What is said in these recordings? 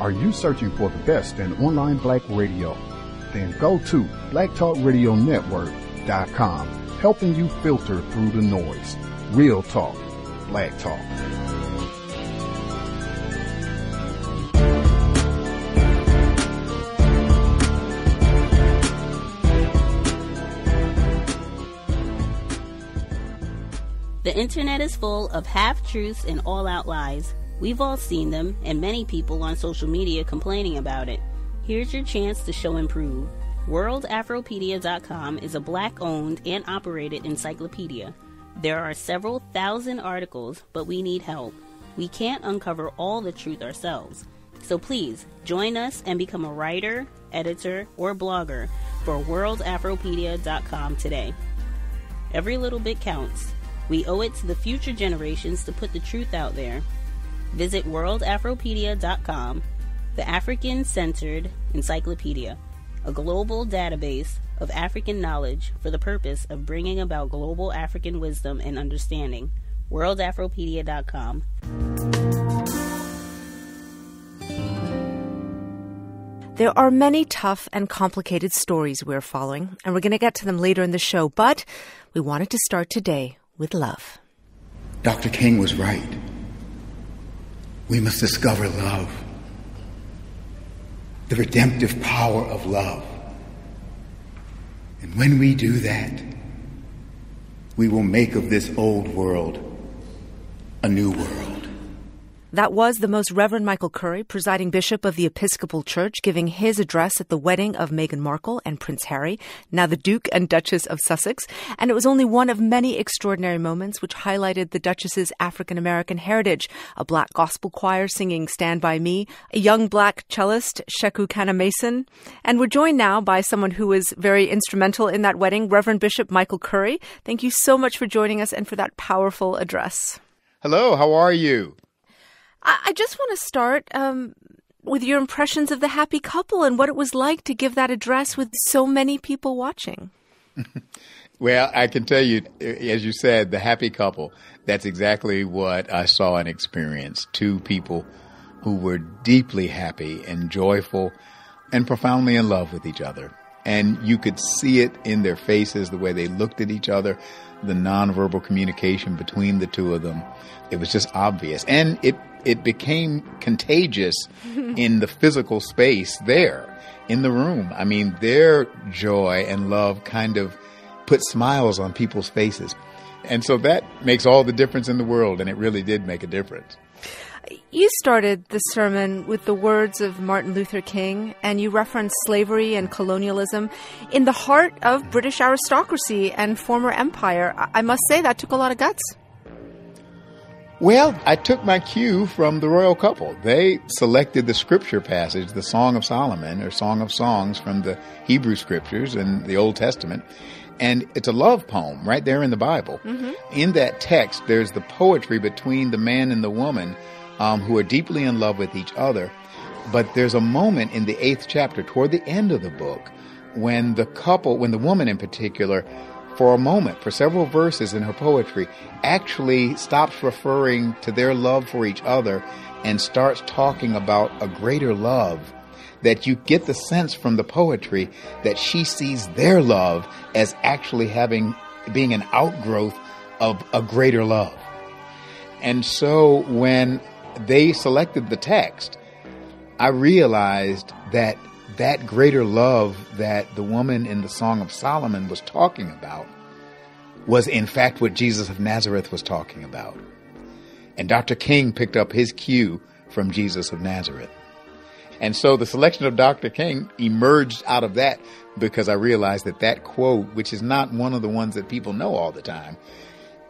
Are you searching for the best in online black radio? Then go to blacktalkradionetwork.com, helping you filter through the noise. Real talk, black talk. The internet is full of half-truths and all-out lies. We've all seen them, and many people on social media complaining about it. Here's your chance to show and prove. WorldAfropedia.com is a black-owned and operated encyclopedia. There are several thousand articles, but we need help. We can't uncover all the truth ourselves. So please, join us and become a writer, editor, or blogger for WorldAfropedia.com today. Every little bit counts. We owe it to the future generations to put the truth out there. Visit WorldAfropedia.com, the African-centered encyclopedia, a global database of African knowledge for the purpose of bringing about global African wisdom and understanding. WorldAfropedia.com. There are many tough and complicated stories we're following, and we're going to get to them later in the show, but we wanted to start today with love. Dr. King was right. We must discover love, the redemptive power of love. And when we do that, we will make of this old world a new world. That was the Most Reverend Michael Curry, presiding bishop of the Episcopal Church, giving his address at the wedding of Meghan Markle and Prince Harry, now the Duke and Duchess of Sussex. And it was only one of many extraordinary moments which highlighted the Duchess's African-American heritage. A black gospel choir singing Stand By Me, a young black cellist, Sheku Kana Mason. And we're joined now by someone who was very instrumental in that wedding, Reverend Bishop Michael Curry. Thank you so much for joining us and for that powerful address. Hello, how are you? I just want to start with your impressions of the happy couple and what it was like to give that address with so many people watching. Well, I can tell you, as you said, the happy couple, that's exactly what I saw and experienced. Two people who were deeply happy and joyful and profoundly in love with each other. And you could see it in their faces, the way they looked at each other, the nonverbal communication between the two of them. It was just obvious. And it became contagious in the physical space there in the room. I mean, their joy and love kind of put smiles on people's faces. And so that makes all the difference in the world. And it really did make a difference. You started the sermon with the words of Martin Luther King, and you referenced slavery and colonialism in the heart of British aristocracy and former empire. I must say that took a lot of guts. Well, I took my cue from the royal couple. They selected the scripture passage, the Song of Solomon, or Song of Songs from the Hebrew scriptures in the Old Testament. And it's a love poem right there in the Bible. Mm-hmm. In that text, there's the poetry between the man and the woman who are deeply in love with each other. But there's a moment in the 8th chapter, toward the end of the book, when the couple, when the woman in particular, for a moment, for several verses in her poetry, actually stops referring to their love for each other and starts talking about a greater love, that you get the sense from the poetry that she sees their love as actually being an outgrowth of a greater love. And so when they selected the text, I realized that that greater love that the woman in the Song of Solomon was talking about was in fact what Jesus of Nazareth was talking about. And Dr. King picked up his cue from Jesus of Nazareth. And so the selection of Dr. King emerged out of that because I realized that that quote, which is not one of the ones that people know all the time,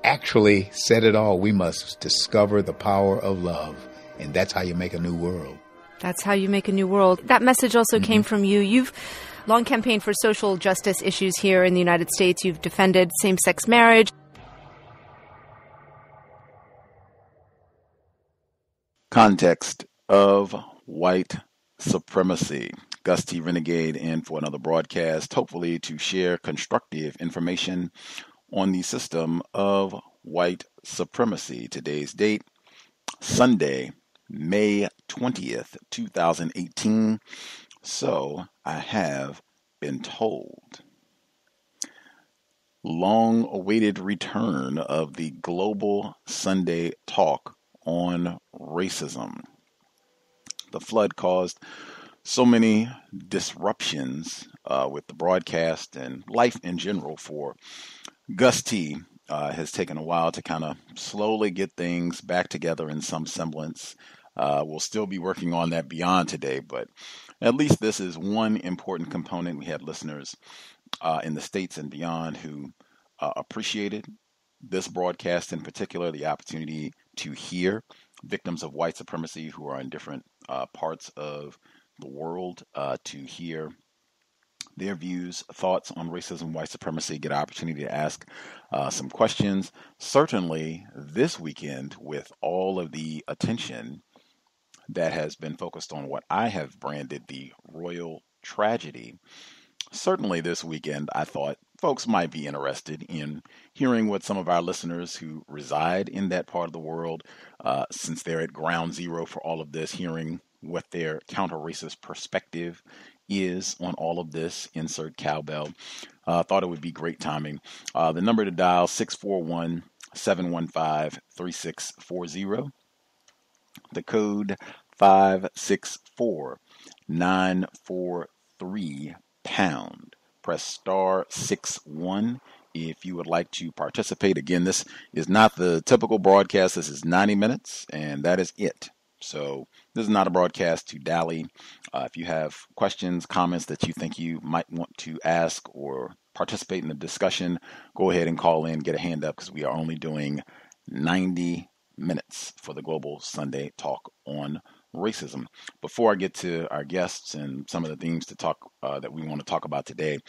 actually said it all. We must discover the power of love. And that's how you make a new world. That's how you make a new world. That message also came from you. You've long campaigned for social justice issues here in the United States. You've defended same-sex marriage. Context of white supremacy. Gus T. Renegade in for another broadcast, hopefully to share constructive information on the system of white supremacy. Today's date, Sunday, May 20th, 2018. So I have been told. Long awaited return of the Global Sunday Talk on racism. The flood caused so many disruptions with the broadcast and life in general for Gus T. Has taken a while to kind of slowly get things back together in some semblance. We'll still be working on that beyond today, but at least this is one important component. We had listeners in the States and beyond who appreciated this broadcast in particular, the opportunity to hear victims of white supremacy who are in different parts of the world to hear their views, thoughts on racism, white supremacy, get an opportunity to ask some questions. Certainly this weekend, with all of the attention that has been focused on what I have branded the royal tragedy, certainly this weekend, I thought folks might be interested in hearing what some of our listeners who reside in that part of the world, since they're at ground zero for all of this, hearing what their counter-racist perspective is on all of this. Insert cowbell. Thought it would be great timing. The number to dial, 641-715-3640. The code 564943 pound. Press star 61 if you would like to participate. Again, this is not the typical broadcast. This is 90 minutes, and that is it. So this is not a broadcast to dally. If you have questions, comments that you think you might want to ask or participate in the discussion, go ahead and call in, get a hand up, because we are only doing 90 minutes for the Global Sunday Talk on racism. Before I get to our guests and some of the themes to talk that we want to talk about today,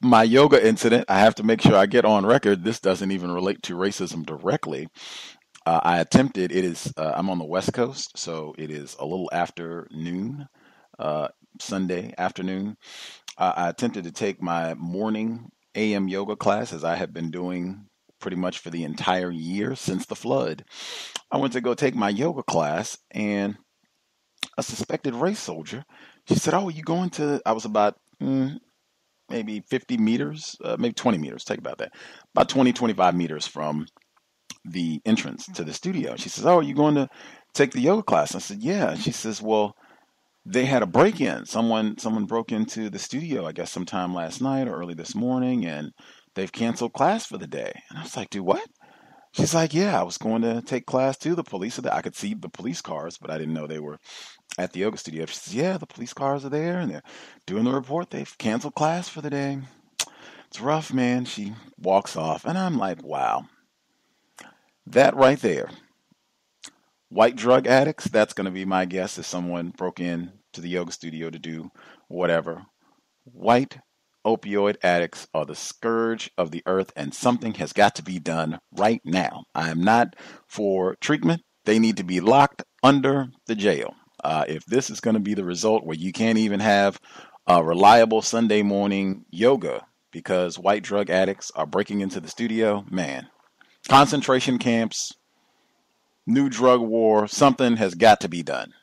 my yoga incident, I have to make sure I get on record. This doesn't even relate to racism directly. I attempted, I'm on the West Coast, so it is a little after noon, Sunday afternoon. I attempted to take my morning AM yoga class, as I have been doing pretty much for the entire year since the flood. I went to go take my yoga class, and a suspected race soldier, she said, "Oh, are you going to," I was about maybe 50 meters, maybe 20 meters, take about that, about 20, 25 meters from the entrance to the studio. She says, "Oh, are you going to take the yoga class?" I said, "Yeah." And she says, "Well, they had a break-in. Someone broke into the studio, I guess sometime last night or early this morning, and they've canceled class for the day." And I was like, "Do what?" She's like, "Yeah, I was going to take class too. The police are there." I could see the police cars, but I didn't know they were at the yoga studio. She says, "Yeah, the police cars are there, and they're doing the report. They've canceled class for the day. It's rough, man." She walks off, and I'm like, wow. That right there. White drug addicts, that's going to be my guess if someone broke in to the yoga studio to do whatever. White opioid addicts are the scourge of the earth, and something has got to be done right now. I am not for treatment. They need to be locked under the jail. If this is going to be the result where you can't even have a reliable Sunday morning yoga because white drug addicts are breaking into the studio, man. Concentration camps, new drug war, something has got to be done.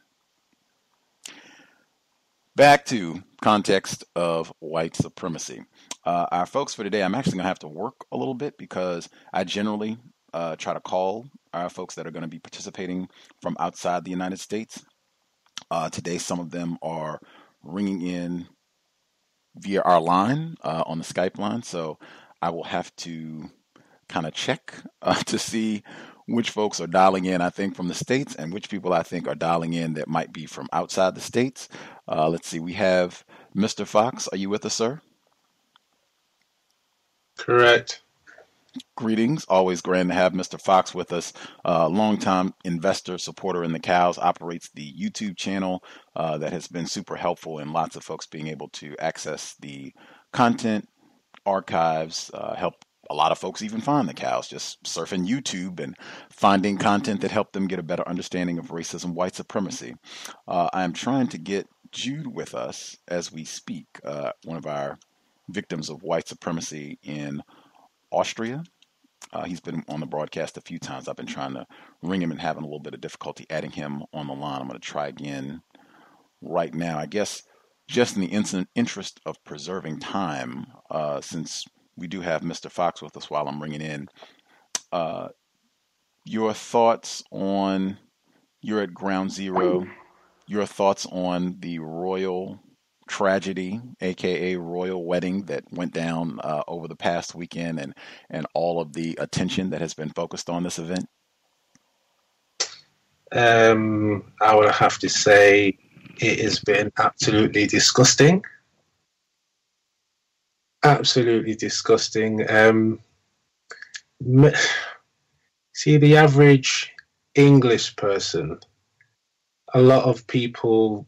Back to context of white supremacy. Our folks for today, I'm actually going to have to work a little bit because I generally try to call our folks that are going to be participating from outside the United States. Today, some of them are ringing in via our line on the Skype line, so I will have to kind of check to see which folks are dialing in, I think, from the States and which people I think are dialing in that might be from outside the States. Let's see. We have Mr. Fox. Are you with us, sir? Correct. Greetings. Always grand to have Mr. Fox with us. Longtime investor, supporter in the cows, operates the YouTube channel that has been super helpful in lots of folks being able to access the content, archives, help a lot of folks even find the cows, just surfing YouTube and finding content that helped them get a better understanding of racism, white supremacy. I am trying to get Jude with us as we speak, one of our victims of white supremacy in Austria. He's been on the broadcast a few times. I've been trying to ring him and having a little bit of difficulty adding him on the line. I'm going to try again right now. I guess just in the interest of preserving time, since we do have Mr. Fox with us while I'm ringing in, your thoughts on, you're at ground zero, your thoughts on the royal tragedy, aka royal wedding that went down over the past weekend, and all of the attention that has been focused on this event? I would have to say it has been absolutely disgusting. Absolutely disgusting. See, the average English person, a lot of people,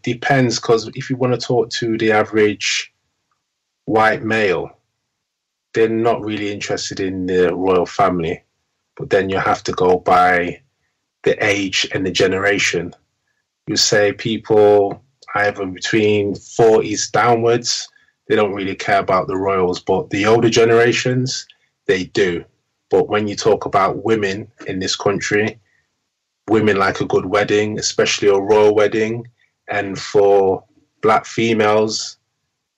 depends, because if you want to talk to the average white male, they're not really interested in the royal family. But then you have to go by the age and the generation. You say people either between 40s downwards, they don't really care about the royals, but the older generations, they do. But when you talk about women in this country, women like a good wedding, especially a royal wedding, and for black females,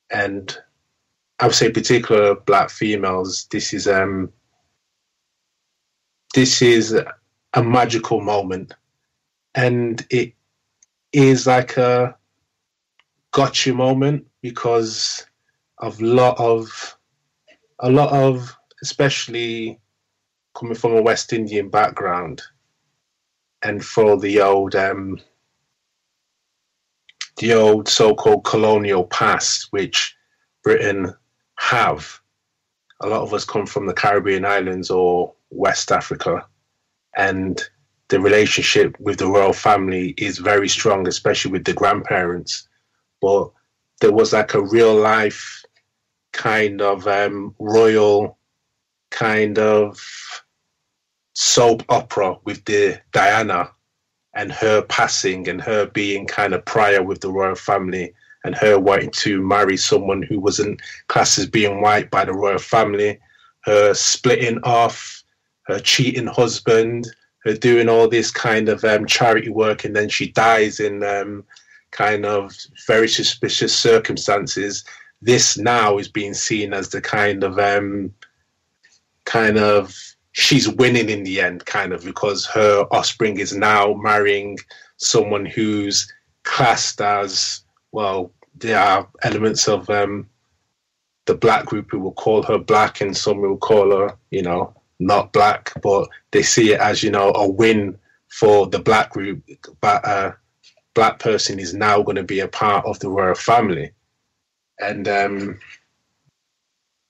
and I would say particular black females, this is a magical moment, and it is like a gotcha moment because of a lot of, especially coming from a West Indian background, and for the old so-called colonial past, which Britain have. A lot of us come from the Caribbean islands or West Africa, and the relationship with the royal family is very strong, especially with the grandparents. But there was like a real life kind of royal kind of soap opera with the Diana and her passing and her being kind of prior with the royal family and her wanting to marry someone who wasn't classed as being white by the royal family, her splitting off, her cheating husband, her doing all this kind of charity work, and then she dies in kind of very suspicious circumstances. This now is being seen as the kind of she's winning in the end, kind of, because her offspring is now marrying someone who's classed as, well, there are elements of the black group who will call her black and some will call her, not black, but they see it as, a win for the black group. But a black person is now going to be a part of the royal family. And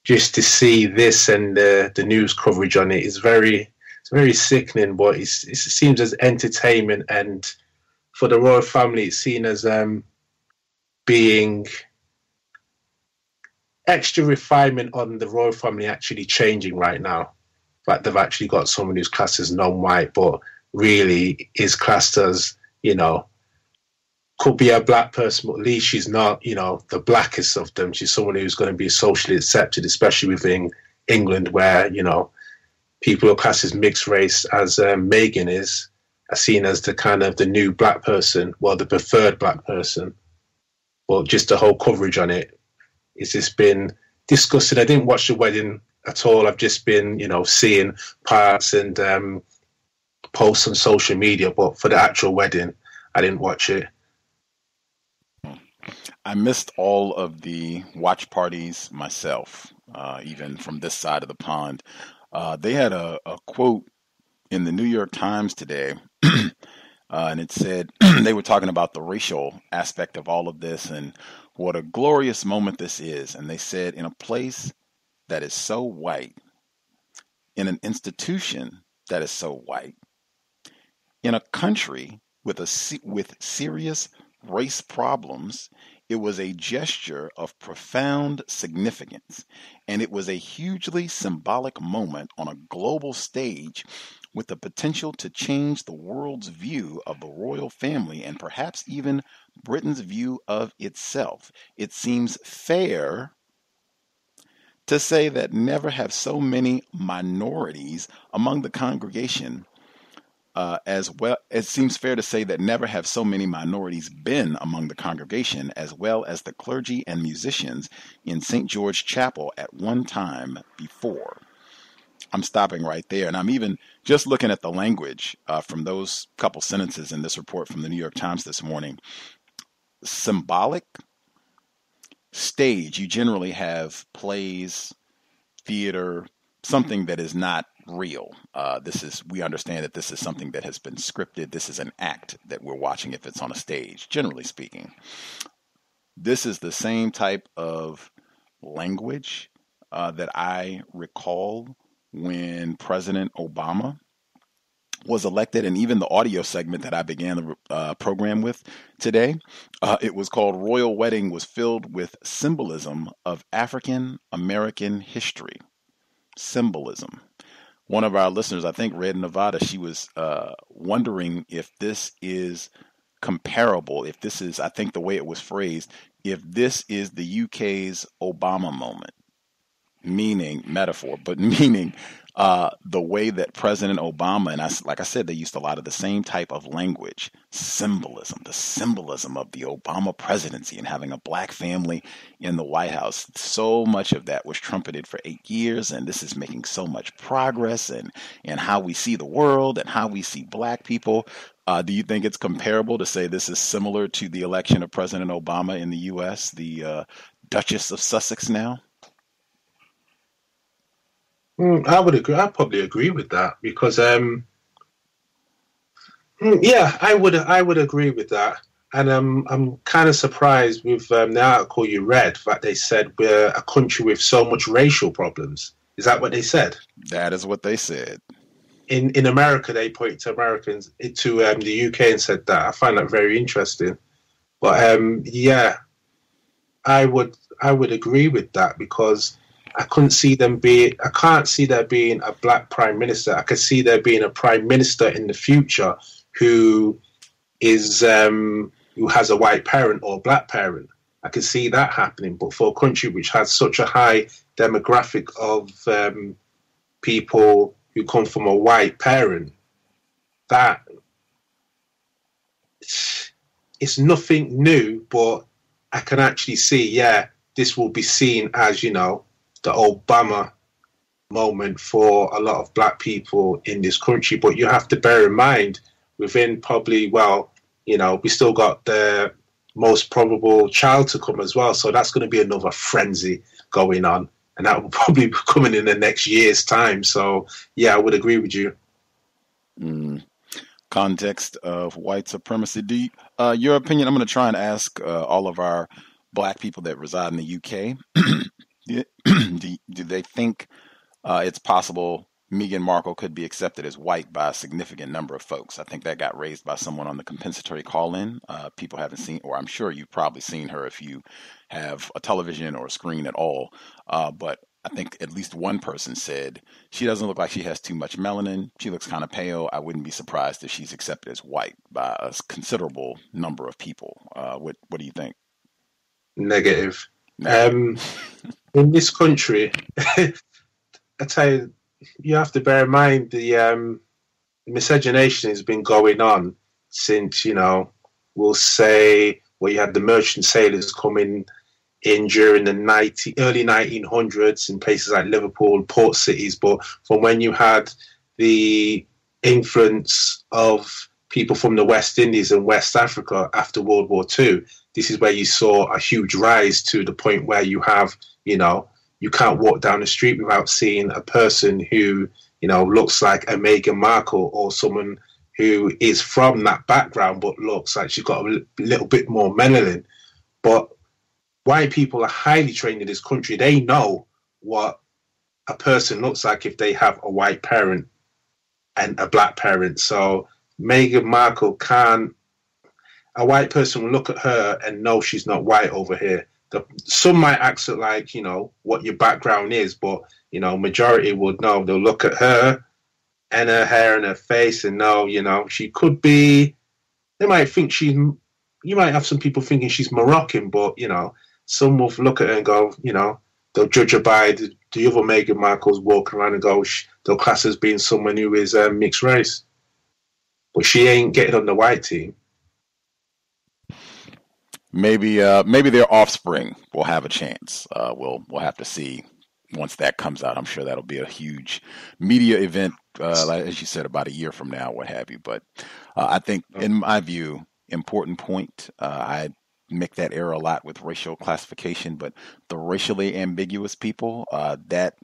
just to see this and the news coverage on it is very sickening, but it seems as entertainment. And for the royal family, it's seen as being extra refinement on the royal family actually changing right now. Like they've actually got someone who's classed as non-white, but really is classed as, could be a black person, but at least she's not, the blackest of them. She's someone who's going to be socially accepted, especially within England, where, people who are classed as mixed race, as Meghan is, are seen as the kind of the new black person, well, the preferred black person. Well, just the whole coverage on it, it's just been disgusting. I didn't watch the wedding at all. I've just been, seeing parts and posts on social media, but for the actual wedding, I didn't watch it. I missed all of the watch parties myself, even from this side of the pond. They had a quote in the New York Times today, and it said they were talking about the racial aspect of all of this and what a glorious moment this is. And they said, in a place that is so white, in an institution that is so white, in a country with serious race problems, it was a gesture of profound significance, and it was a hugely symbolic moment on a global stage with the potential to change the world's view of the royal family and perhaps even Britain's view of itself. It seems fair to say that never have so many minorities among the congregation as well. It seems fair to say that never have so many minorities been among the congregation as well as the clergy and musicians in St. George Chapel at one time before. I'm stopping right there. And I'm even just looking at the language from those couple sentences in this report from the New York Times this morning. Symbolic, stage. You generally have plays, theater, something that is not real. We understand that this is something that has been scripted. This is an act that we're watching if it's on a stage, generally speaking. This is the same type of language that I recall when President Obama was elected, and even the audio segment that I began the program with today, it was called Royal Wedding, was filled with symbolism of African American history. Symbolism. One of our listeners, I think Red Nevada, she was wondering if this is comparable, if this is, I think the way it was phrased, if this is the UK's Obama moment. Meaning, metaphor, but meaning the way that President Obama, and like I said, they used a lot of the same type of language, symbolism, the symbolism of the Obama presidency and having a black family in the White House. So much of that was trumpeted for 8 years, and this is making so much progress and how we see the world and how we see black people. Do you think it's comparable to say this is similar to the election of President Obama in the U.S., the Duchess of Sussex now? I would agree. I probably agree with that because, I would agree with that. And I'm kind of surprised with the article you read that they said we're a country with so much racial problems. Is that what they said? That is what they said. In America, they pointed to Americans to the UK and said that. I find that very interesting. But I would agree with that because I can't see there being a black prime minister. I could see there being a prime minister in the future who is who has a white parent or a black parent. I could see that happening. But for a country which has such a high demographic of people who come from a white parent, that it's nothing new. But I can actually see, this will be seen as, the Obama moment for a lot of black people in this country. But you have to bear in mind, within probably, we still got the most probable child to come as well. So that's going to be another frenzy going on. And that will probably be coming in the next year's time. So, I would agree with you. Context of white supremacy. Your opinion, I'm going to try and ask all of our black people that reside in the UK. Do they think it's possible Meghan Markle could be accepted as white by a significant number of folks? I think that got raised by someone on the compensatory call-in. People haven't seen, or I'm sure you've probably seen her if you have a television or a screen at all. But I think at least one person said she doesn't look like she has too much melanin. She looks kind of pale. I wouldn't be surprised if she's accepted as white by a considerable number of people. What do you think? Negative. In this country, I tell you, you have to bear in mind the miscegenation has been going on since, we'll say, you had the merchant sailors coming in during the early 1900s in places like Liverpool, port cities. But from when you had the influence of people from the West Indies and West Africa after World War II, this is where you saw a huge rise to the point where you have, you can't walk down the street without seeing a person who, looks like a Meghan Markle or someone who is from that background but looks like she's got a little bit more melanin. But white people are highly trained in this country. They know what a person looks like if they have a white parent and a black parent. So Meghan Markle a white person will look at her and know she's not white over here. Some might act like, what your background is, but, majority would know. They'll look at her and her hair and her face and know, she could be, they might think you might have some people thinking she's Moroccan, but, some will look at her and go, they'll judge her by the other Meghan Markle's walking around and go, they'll class as being someone who is mixed race. But she ain't getting on the white team. Maybe their offspring will have a chance. We'll have to see once that comes out. I'm sure that'll be a huge media event, like, as you said, about a year from now, what have you. But I think, in my view, important point. I make that error a lot with racial classification, but the racially ambiguous people, that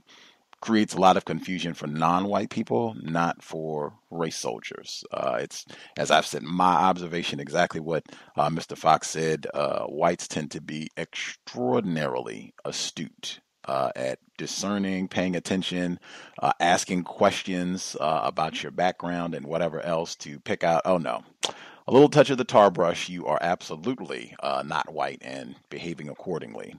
creates a lot of confusion for non-white people, not for race soldiers. It's, as I've said, my observation, exactly what Mr. Fox said. Whites tend to be extraordinarily astute at discerning, paying attention, asking questions about your background and whatever else to pick out, oh no, a little touch of the tar brush, you are absolutely not white, and behaving accordingly.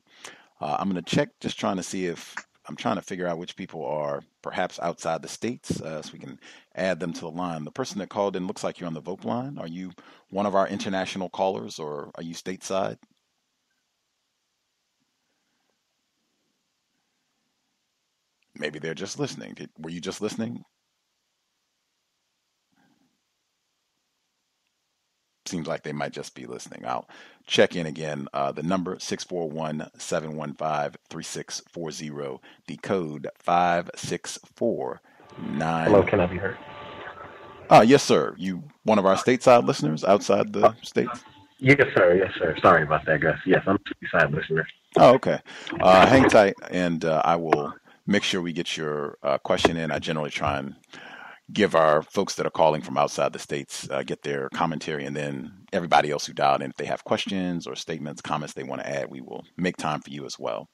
I'm going to check, just trying to see if I'm trying to figure out which people are perhaps outside the states, so we can add them to the line. The person that called in looks like you're on the vote line. Are you one of our international callers, or are you stateside? Maybe they're just listening. Were you just listening? Seems like they might just be listening. I'll check in again. The number 641-715-3640. The code 5649. Hello, can I be heard? Yes, sir. You one of our stateside listeners outside the states? Yes, sir. Yes, sir. Sorry about that, Gus. Yes, I'm a stateside listener. Oh, okay. Hang tight, and I will make sure we get your question in. I generally try and give our folks that are calling from outside the states, get their commentary, and then everybody else who dialed in, if they have questions or statements, comments they want to add, we will make time for you as well.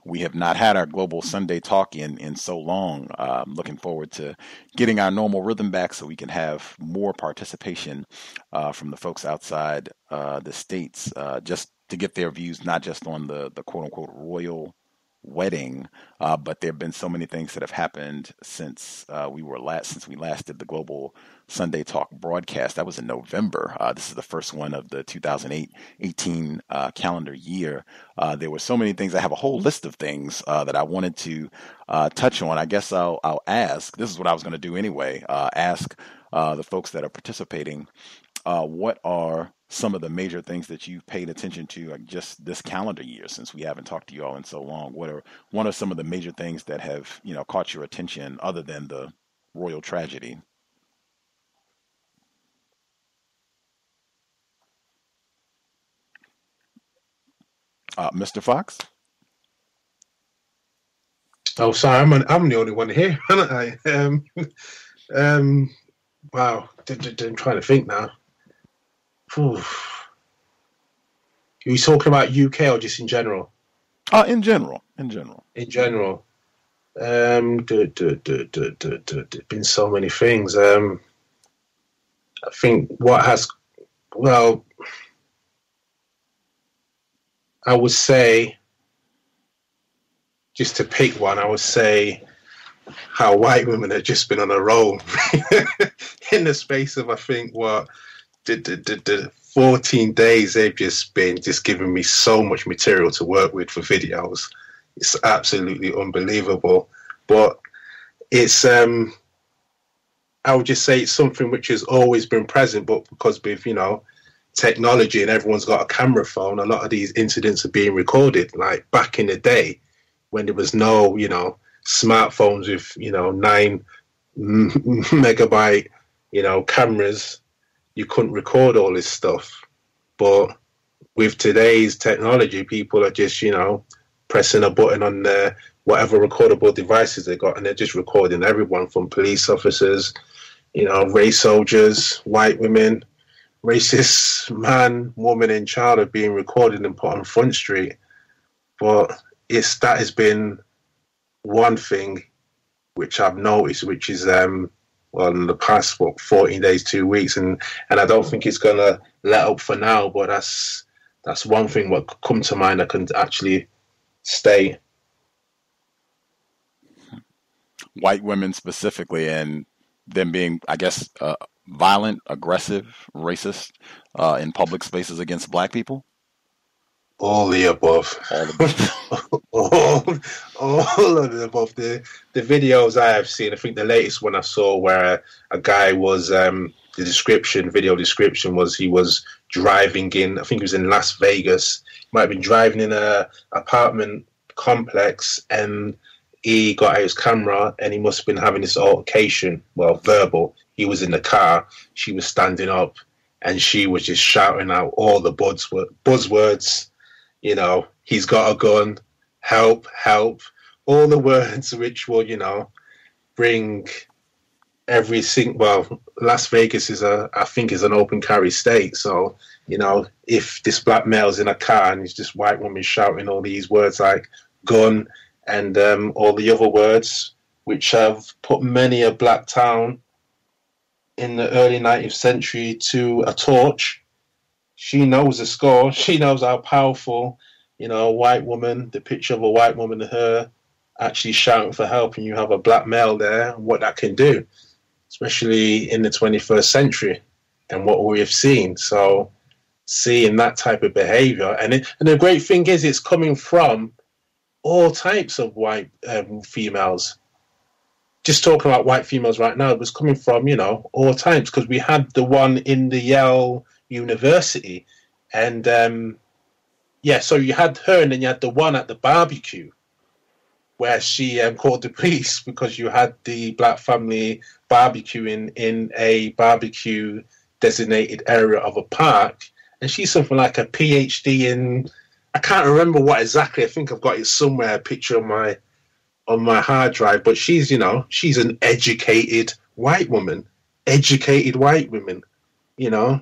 We have not had our Global Sunday Talk in so long. Looking forward to getting our normal rhythm back so we can have more participation from the folks outside the states, just to get their views, not just on the quote-unquote royal wedding, but there have been so many things that have happened since we last did the Global Sunday Talk broadcast. That was in November. This is the first one of the 2018 calendar year. There were so many things. I have a whole list of things that I wanted to touch on. I guess I'll ask. This is what I was going to do anyway. Ask the folks that are participating, what are some of the major things that you've paid attention to just this calendar year, since we haven't talked to you all in so long? What are some of the major things that have, caught your attention other than the royal tragedy? Mr. Fox? Oh, sorry, I'm the only one here, aren't I? Wow, I'm trying to think now. Are you talking about UK or just in general? In general. In general. There's been so many things. I think I would say, just to pick one, I would say how white women have just been on a roll in the space of, I think, 14 days. They've just been giving me so much material to work with for videos. It's absolutely unbelievable. But it's, I would just say it's something which has always been present, but because with, technology and everyone's got a camera phone, a lot of these incidents are being recorded. Like back in the day when there was no, smartphones with, 9 megabyte, cameras, you couldn't record all this stuff. But with today's technology, people are just, pressing a button on their whatever recordable devices they got, and they're just recording everyone from police officers, race soldiers, white women, racist man, woman, and child are being recorded and put on Front Street. But that has been one thing which I've noticed, which is in the past 14 days, 2 weeks, and I don't think it's gonna let up for now. But that's one thing what could come to mind I can actually state. White women specifically, and them being, I guess, violent, aggressive, racist in public spaces against black people? All the above. All of them. all of the above. The videos I have seen, I think the latest one I saw where a guy was, the video description was he was driving in, I think he was in Las Vegas. He might have been driving in a apartment complex, and he got out his camera and he must have been having this altercation, well, verbal. He was in the car, she was standing up, and she was just shouting out all the buzzwords. You know, he's got a gun, help, help, all the words which will, you know, bring every single, well, Las Vegas is I think is an open carry state. So, you know, if this black male's in a car and it's just white woman shouting all these words like gun and all the other words, which have put many a black town in the early 19th century to a torch. She knows the score. She knows how powerful, you know, a white woman, the picture of a white woman, her actually shouting for help, and you have a black male there, what that can do, especially in the 21st century and what we have seen. So seeing that type of behavior, and the great thing is it's coming from all types of white females. Just talking about white females right now, it was coming from, you know, all types, because we had the one in the Yale University, and so you had her, and then you had the one at the barbecue where she called the police because you had the black family barbecuing in a barbecue designated area of a park, and she's something like a PhD in, I can't remember what exactly, I think I've got it somewhere, a picture on my hard drive, but she's, you know, she's an educated white woman, you know,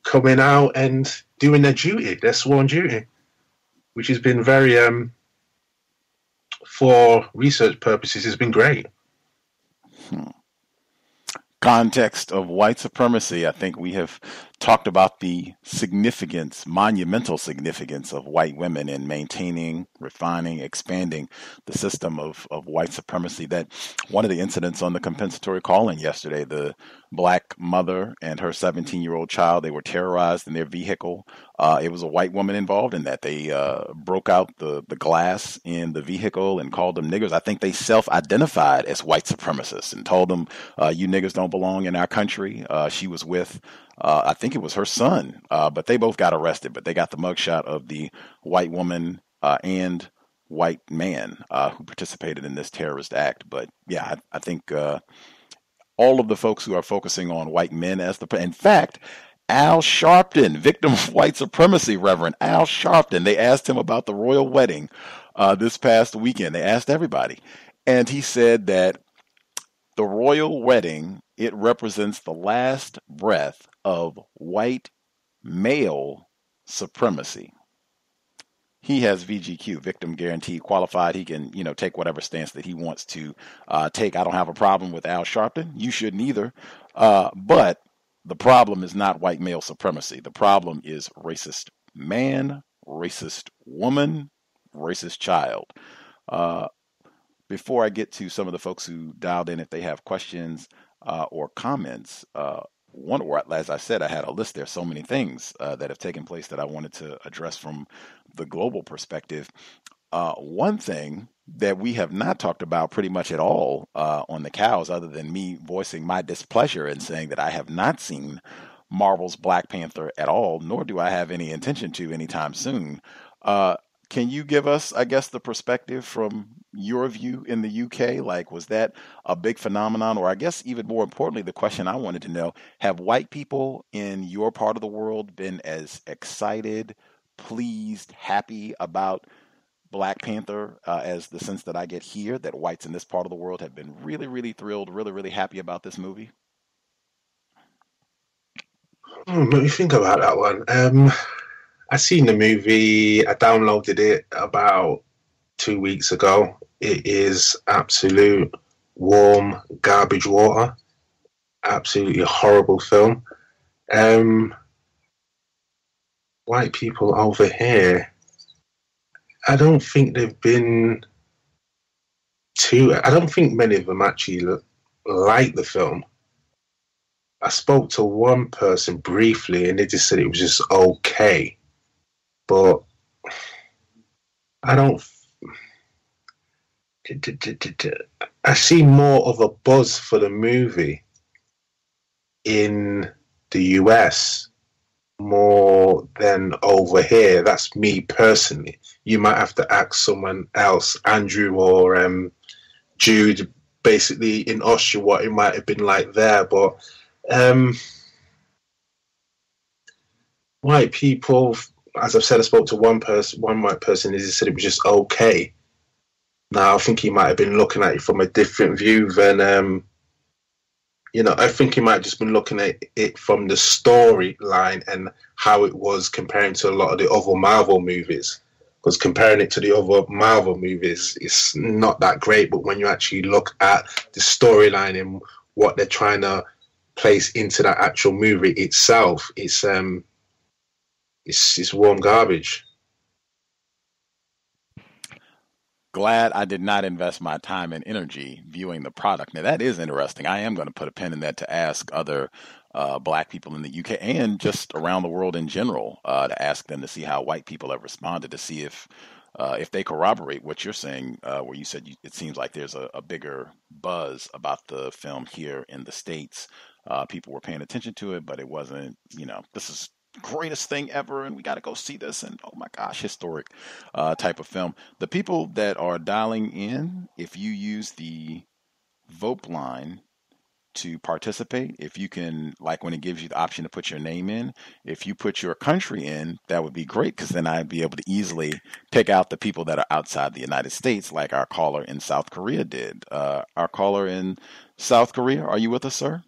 coming out and doing their duty, their sworn duty, which has been very, for research purposes, has been great. Context of white supremacy, I think we have talked about the significance, monumental significance of white women in maintaining, refining, expanding the system of white supremacy. That one of the incidents on the compensatory call-in yesterday, the black mother and her 17-year-old child, they were terrorized in their vehicle. It was a white woman involved in that. They broke out the glass in the vehicle and called them niggers. I think they self-identified as white supremacists and told them, you niggers don't belong in our country. She was with, I think it was her son, but they both got arrested. But they got the mugshot of the white woman and white man who participated in this terrorist act. But yeah, I think all of the folks who are focusing on white men as in fact, Al Sharpton, victim of white supremacy, Reverend Al Sharpton, they asked him about the royal wedding this past weekend. They asked everybody. And he said that the royal wedding, it represents the last breath of white male supremacy. He has VGQ, victim guaranteed qualified. He can, you know, take whatever stance that he wants to take. I don't have a problem with Al Sharpton. You shouldn't either. But the problem is not white male supremacy. The problem is racist man, racist woman, racist child. Before I get to some of the folks who dialed in, if they have questions or comments, as I said, I had a list. There's so many things that have taken place that I wanted to address from the global perspective. One thing that we have not talked about pretty much at all on the cows, other than me voicing my displeasure and saying that I have not seen Marvel's Black Panther at all, nor do I have any intention to anytime soon. Can you give us, I guess, the perspective from your view in the UK? Like, was that a big phenomenon? Or I guess even more importantly, the question I wanted to know, have white people in your part of the world been as excited, pleased, happy about Black Panther as the sense that I get here, that whites in this part of the world have been really, really thrilled, really, really happy about this movie? Let me think about that one. I seen the movie. I downloaded it about 2 weeks ago. It is absolute warm garbage water. Absolutely horrible film. White people over here, I don't think they've been I don't think many of them actually like the film. I spoke to one person briefly and they just said it was just okay. But I don't. I see more of a buzz for the movie in the US more than over here. That's me personally. You might have to ask someone else, Andrew or Jude, basically in Austria, what it might have been like there. But um, white people, as I've said, I spoke to one white person, he said it was just okay. Now, I think he might have been looking at it from a different view than, I think he might have just been looking at it from the storyline and how it was comparing to a lot of the other Marvel movies. Because comparing it to the other Marvel movies, it's not that great. But when you actually look at the storyline and what they're trying to place into that actual movie itself, it's warm garbage. Glad I did not invest my time and energy viewing the product. Now, that is interesting. I am going to put a pin in that to ask other black people in the UK and just around the world in general to ask them to see how white people have responded, to see if they corroborate what you're saying, where you said it seems like there's a bigger buzz about the film here in the States. People were paying attention to it, but it wasn't, this is greatest thing ever and we got to go see this, and oh my gosh, historic type of film. The people that are dialing in, if you use the vote line to participate, if you can, like when it gives you the option to put your name in, if you put your country in, that would be great, because then I'd be able to easily pick out the people that are outside the United States, like our caller in South Korea did. Our caller in South Korea, are you with us, sir?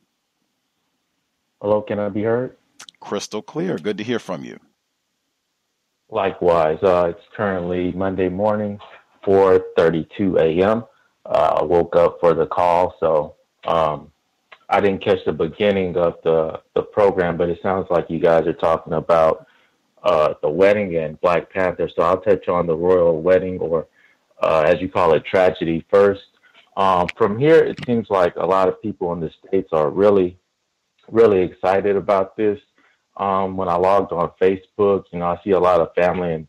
Hello, can I be heard? Crystal clear. Good to hear from you. Likewise, it's currently Monday morning, 4:32 a.m. I woke up for the call, so I didn't catch the beginning of the program, but it sounds like you guys are talking about the wedding and Black Panther. So I'll touch on the royal wedding, or as you call it, tragedy first. From here, it seems like a lot of people in the States are really, really excited about this. When I logged on Facebook, I see a lot of family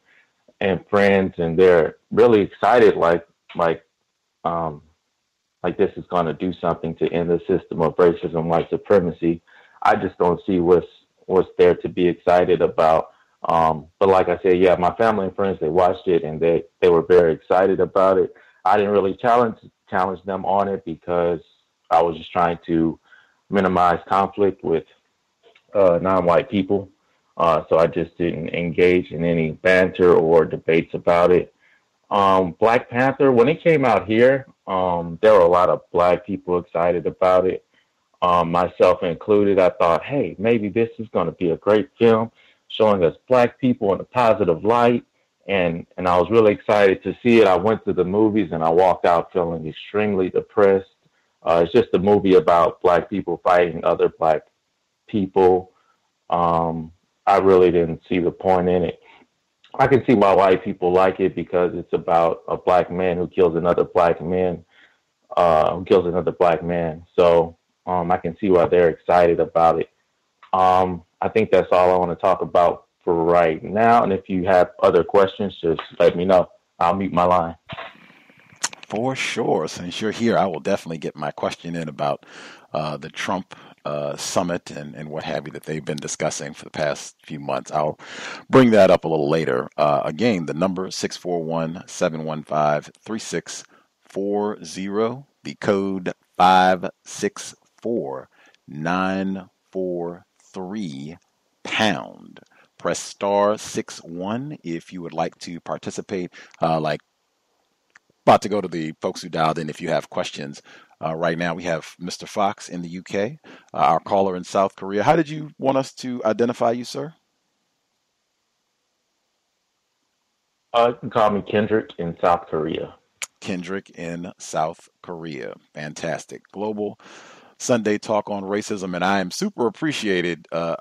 and friends, and they're really excited, like this is going to do something to end the system of racism, white supremacy. I just don't see what's there to be excited about. But like I said, yeah, my family and friends, they watched it and they were very excited about it. I didn't really challenge them on it because I was just trying to minimize conflict with non-white people. So I just didn't engage in any banter or debates about it. Black Panther, when it came out here, there were a lot of black people excited about it, myself included. I thought, hey, maybe this is going to be a great film showing us black people in a positive light. And I was really excited to see it. I went to the movies and I walked out feeling extremely depressed. It's just a movie about black people fighting other black people. I really didn't see the point in it. I can see why white people like it, because it's about a black man who kills another black man, So I can see why they're excited about it. I think that's all I want to talk about for right now. And if you have other questions, just let me know. I'll mute my line. For sure. Since you're here, I will definitely get my question in about the Trump summit and what have you that they've been discussing for the past few months. I'll bring that up a little later. Again, the number 641-715-3640, the code 564943 pound. Press star 61 if you would like to participate. Like about to go to the folks who dialed in if you have questions. Right now we have Mr. Fox in the UK, our caller in South Korea. How did you want us to identify you, sir? You can call me Kendrick in South Korea. Kendrick in South Korea. Fantastic. Global Sunday talk on racism, and I am super appreciative for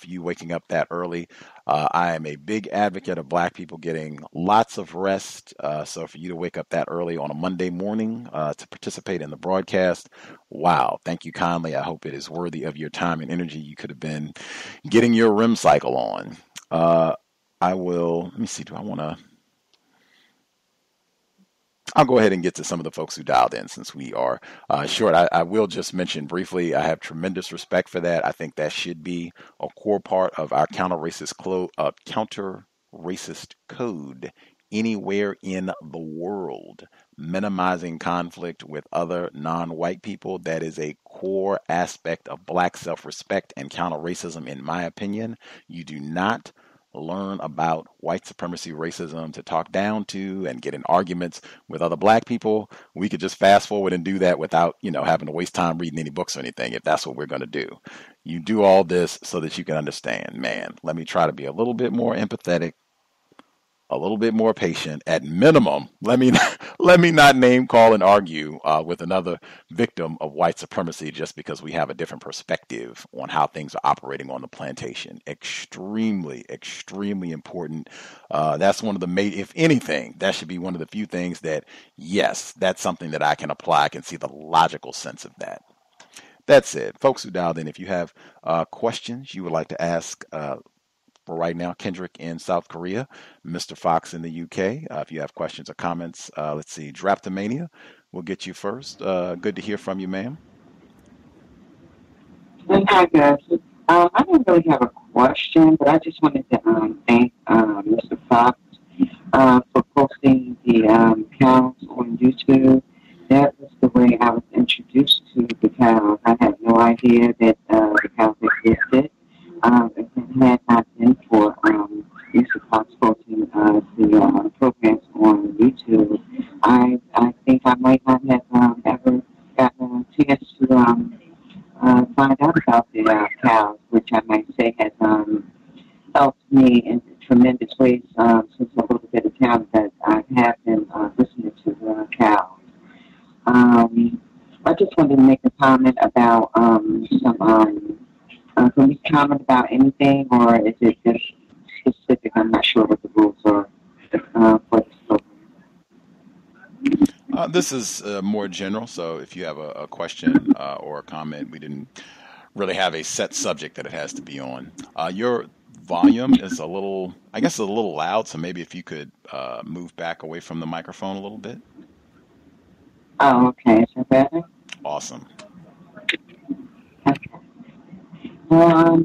you waking up that early. I am a big advocate of black people getting lots of rest, so for you to wake up that early on a Monday morning to participate in the broadcast, wow, thank you kindly. I hope it is worthy of your time and energy. You could have been getting your REM cycle on. Let me see, do I want to I'll go ahead and get to some of the folks who dialed in since we are short. I will just mention briefly, I have tremendous respect for that. I think that should be a core part of our counter-racist code anywhere in the world. Minimizing conflict with other non-white people, that is a core aspect of black self-respect and counter-racism, in my opinion. You do not learn about white supremacy racism to talk down to and get in arguments with other black people. We could just fast forward and do that without, having to waste time reading any books or anything, if that's what we're going to do. You do all this so that you can understand, man, let me try to be a little bit more empathetic, a little bit more patient. At minimum, let me not name call and argue with another victim of white supremacy just because we have a different perspective on how things are operating on the plantation. Extremely, extremely important. That's one of the if anything, that should be one of the few things that, yes, that's something that I can apply. I can see the logical sense of that. That's it. Folks who dialed in, if you have questions you would like to ask for right now, Kendrick in South Korea, Mr. Fox in the UK. If you have questions or comments, let's see, Draftomania, we'll get you first. Good to hear from you, ma'am. Hi, guys. I don't really have a question, but I just wanted to thank Mr. Fox for posting the cows on YouTube. That was the way I was introduced to the cows. I had no idea that the cows existed. If it had not been for Mr. Fox posting the programs on YouTube, I think I might not have ever gotten a chance to find out about the cows, which I might say has helped me in tremendous ways since a little bit of time that I have been listening to the cows. I just wanted to make a comment about can we comment about anything, or is it just specific? I'm not sure what the rules are for this program. This is more general, so if you have a question or a comment, we didn't really have a set subject that it has to be on. Your volume is a little loud, so maybe if you could move back away from the microphone a little bit. Oh, okay. Is that better? Awesome. Okay.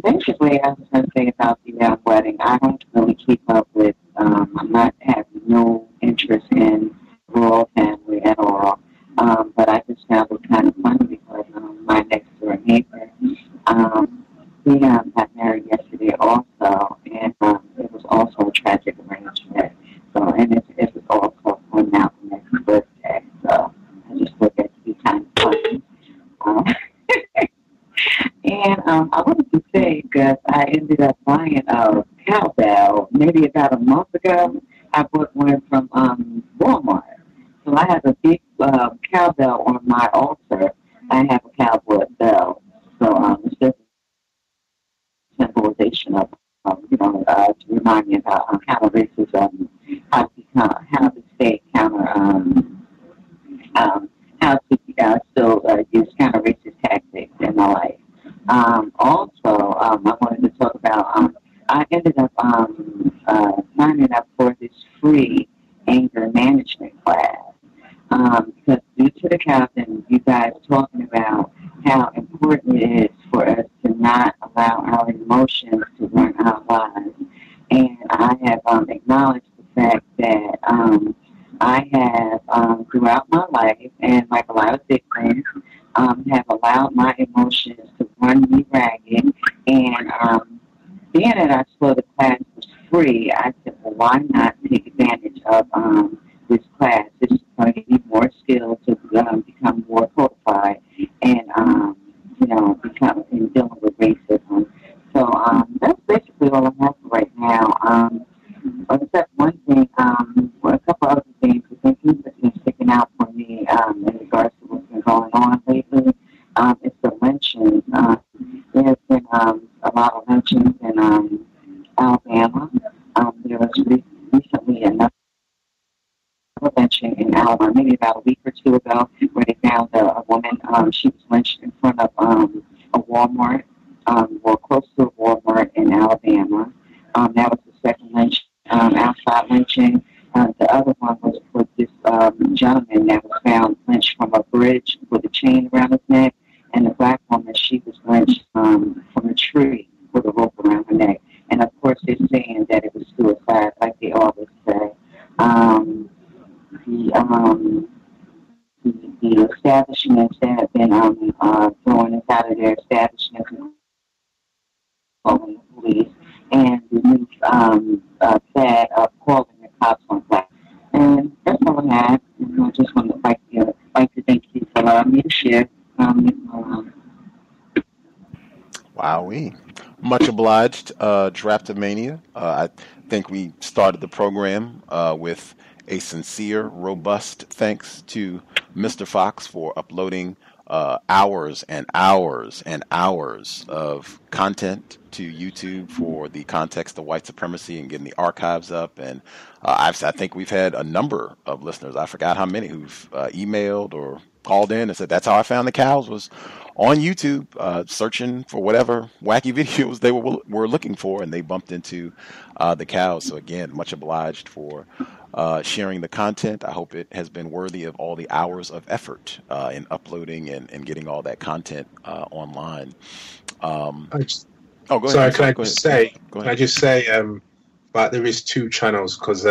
Basically, I was going to say about the wedding, I don't really keep up with, I'm not having no interest in royal family at all, but I just found it kind of funny because my next door neighbor, we got married yesterday also, and it was also a tragic arrangement, so, and it was also on Malcolm X's birthday, so I just thought that to be kind of funny. And I wanted to say, because I ended up buying a cowbell maybe about a month ago. I bought one from Walmart. So I have a big cowbell on my altar. I have a cowboy bell. So it's just a symbolization of, to remind me about counter racism, how to stay counter, how to still use counter racist tactics in my life. Also, I wanted to talk about, I ended up signing up for this free anger management class. Because due to the captain, you guys talking about how important it is for us to not allow our emotions to run our lives. And I have acknowledged the fact that I have, throughout my life, and like a lot of victims, have allowed my emotions to run me ragged. And being that I saw the class was free, I said, well, why not take advantage of this class? It's going to give me more skills to become more qualified and, become in dealing with racism. So that's basically all I have for right now. Except one thing, a couple other things, the things that's been sticking out for me in regards to what's been going on lately. It's the lynchings. There's been a lot of lynchings in Alabama. There was recently another lynching in Alabama, maybe about a week or two ago, where they found a woman. She was lynched in front of a Walmart, or close to a Walmart in Alabama. That was the second lynch, outside lynching. The other one was for just gentleman that was found lynched from a bridge with a chain around his neck, and the black woman, she was lynched from a tree with a rope around her neck. And of course, they're saying that it was suicide, like they always say. The establishments that have been throwing us out of their establishments and calling the police, and the new fad of calling the cops on black. And that's all I have. And I just want to like to thank you for allowing me to share. Wowee. Much obliged, Draftomania. I think we started the program with a sincere, robust thanks to Mr. Fox for uploading hours and hours and hours of content to YouTube for the context of white supremacy and getting the archives up. And I think we've had a number of listeners, I forgot how many, who've emailed or called in and said, that's how I found the cows, was on YouTube, searching for whatever wacky videos they were looking for, and they bumped into the cows. So again, much obliged for sharing the content. I hope it has been worthy of all the hours of effort in uploading and getting all that content online. Go ahead. Sorry, can I just say that there is two channels, because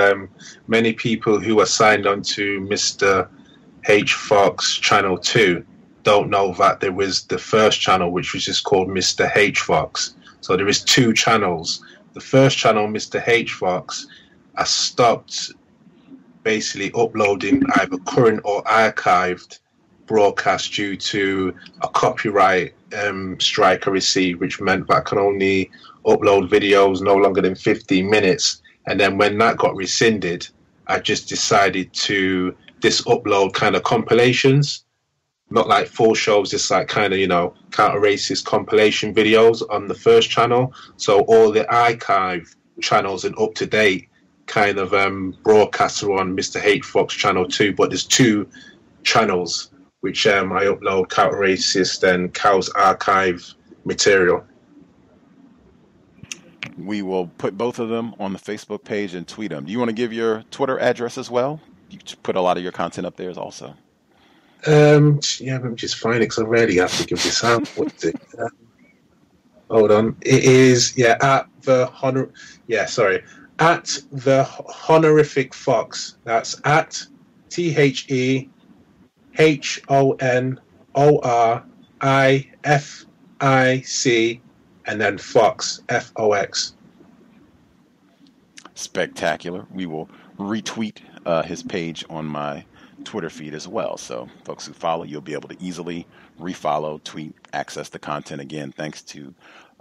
many people who are signed on to Mr. H. Fox channel 2 don't know that there was the first channel, which was just called Mr. H. Fox. So there is two channels. The first channel, Mr. H. Fox, I stopped basically uploading either current or archived broadcasts due to a copyright strike I received, which meant that I can only upload videos no longer than 15 minutes. And then when that got rescinded, I just decided to just upload kind of compilations, not like full shows, just like kind of, counter-racist compilation videos on the first channel. So all the archive channels and up-to-date kind of broadcasts are on Mr. H. Fox channel 2, but there's two channels which I upload counter-racist and cows archive material. We will put both of them on the Facebook page and tweet them. Do you want to give your Twitter address as well? You put a lot of your content up there also. Yeah, let me just find it, because I rarely have to give this out. What's it? Hold on. It is, at the Honorific Fox. That's at THEHONORIFIC and then Fox, FOX. Spectacular. We will retweet his page on my Twitter feed as well. So folks who follow, you'll be able to easily refollow, tweet, access the content. Again, thanks to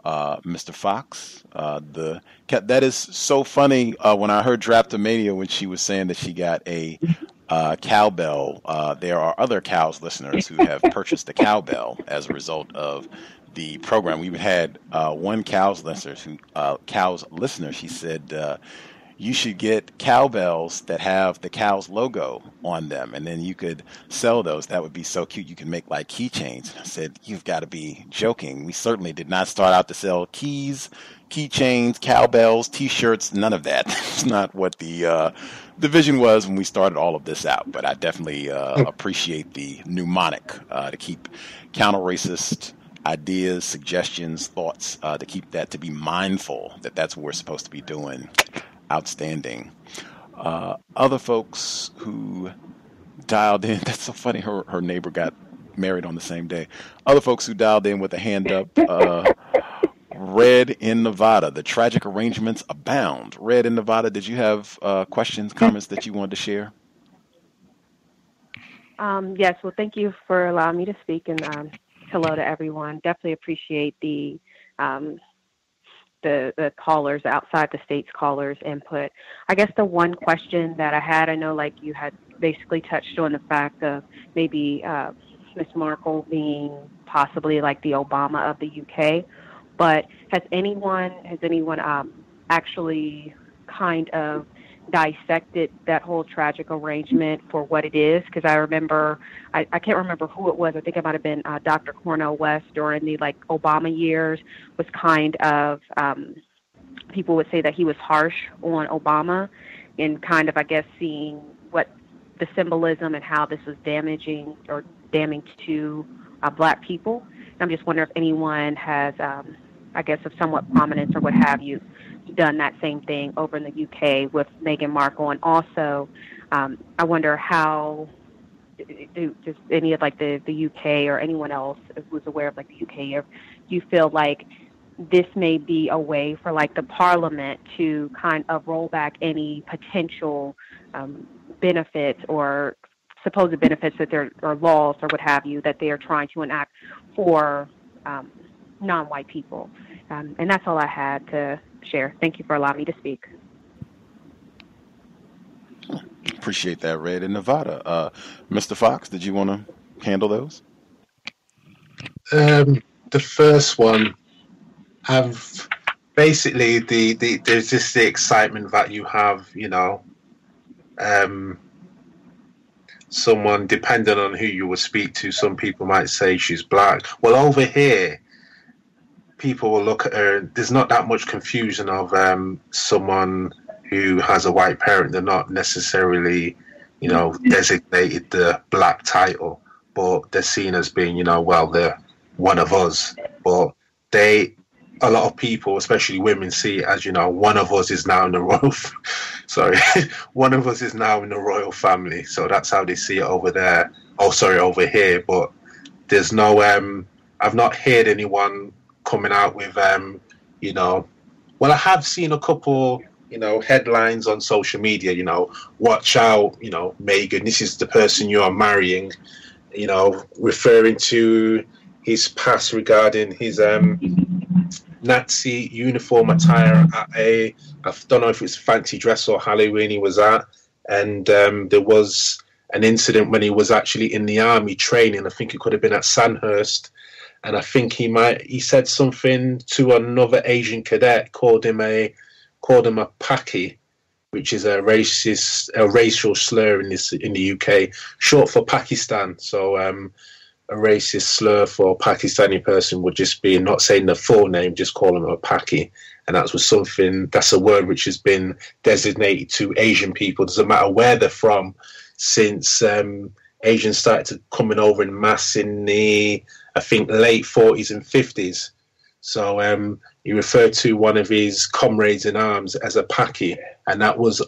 Mr. Fox. That is so funny. When I heard Draftomania, when she was saying that she got a cowbell, there are other cows listeners who have purchased a cowbell as a result of the program. We had one cows listener. She said, you should get cowbells that have the cow's logo on them, and then you could sell those. That would be so cute. You can make like keychains. I said, you've got to be joking. We certainly did not start out to sell keys, keychains, cowbells, T-shirts, none of that. It's not what the vision was when we started all of this out. But I definitely appreciate the mnemonic to keep counter-racist ideas, suggestions, thoughts, to keep that, to be mindful that that's what we're supposed to be doing. Outstanding. Other folks who dialed in, that's so funny, her neighbor got married on the same day. Other folks who dialed in with a hand up, Red in Nevada, the tragic arrangements abound. Red in Nevada, did you have questions, comments that you wanted to share? Yes, well, thank you for allowing me to speak, and hello to everyone. Definitely appreciate the callers, outside the state's callers' input. I guess the one question that I had, I know like you had basically touched on the fact of maybe Ms. Markle being possibly like the Obama of the UK, but has anyone actually kind of dissected that whole tragic arrangement for what it is? Because I remember, I can't remember who it was. I think it might have been Dr. C.O.W.S. during the like Obama years, was kind of, people would say that he was harsh on Obama, and kind of, I guess, seeing what the symbolism and how this was damaging or damning to Black people. I'm just wondering if anyone has, I guess, of somewhat prominence or what have you, done that same thing over in the UK with Meghan Markle. And also, I wonder how does any of like the UK or anyone else who's aware of like the UK, if you feel like this may be a way for like the Parliament to kind of roll back any potential benefits or supposed benefits that there or laws or what have you that they are trying to enact for non-white people. And that's all I had to share. Thank you for allowing me to speak. Appreciate that, Red. In Nevada, Mr. Fox, did you want to handle those? The first one, I've basically there's just the excitement that you have, someone, depending on who you will speak to, some people might say she's Black. Well, over here, people will look at her. There's not that much confusion of someone who has a white parent. They're not necessarily, designated the Black title, but they're seen as being, well, they're one of us. But a lot of people, especially women, see it as, one of us is now in the royal. One of us is now in the royal family. So that's how they see it over there. Over here. But there's no. I've not heard anyone coming out with, well, I have seen a couple, headlines on social media, watch out, Meghan, this is the person you are marrying, referring to his past regarding his Nazi uniform attire at I don't know if it's fancy dress or Halloween he was at. And there was an incident when he was actually in the army training. I think it could have been at Sandhurst. And I think he said something to another Asian cadet, called him a Paki, which is a racial slur in the UK, short for Pakistan. So a racist slur for a Pakistani person would just be not saying the full name, just call him a Paki. And that's a word which has been designated to Asian people. Doesn't matter where they're from, since Asians started coming over in mass in the, I think, late 40s and 50s. So he referred to one of his comrades in arms as a Paki, and that was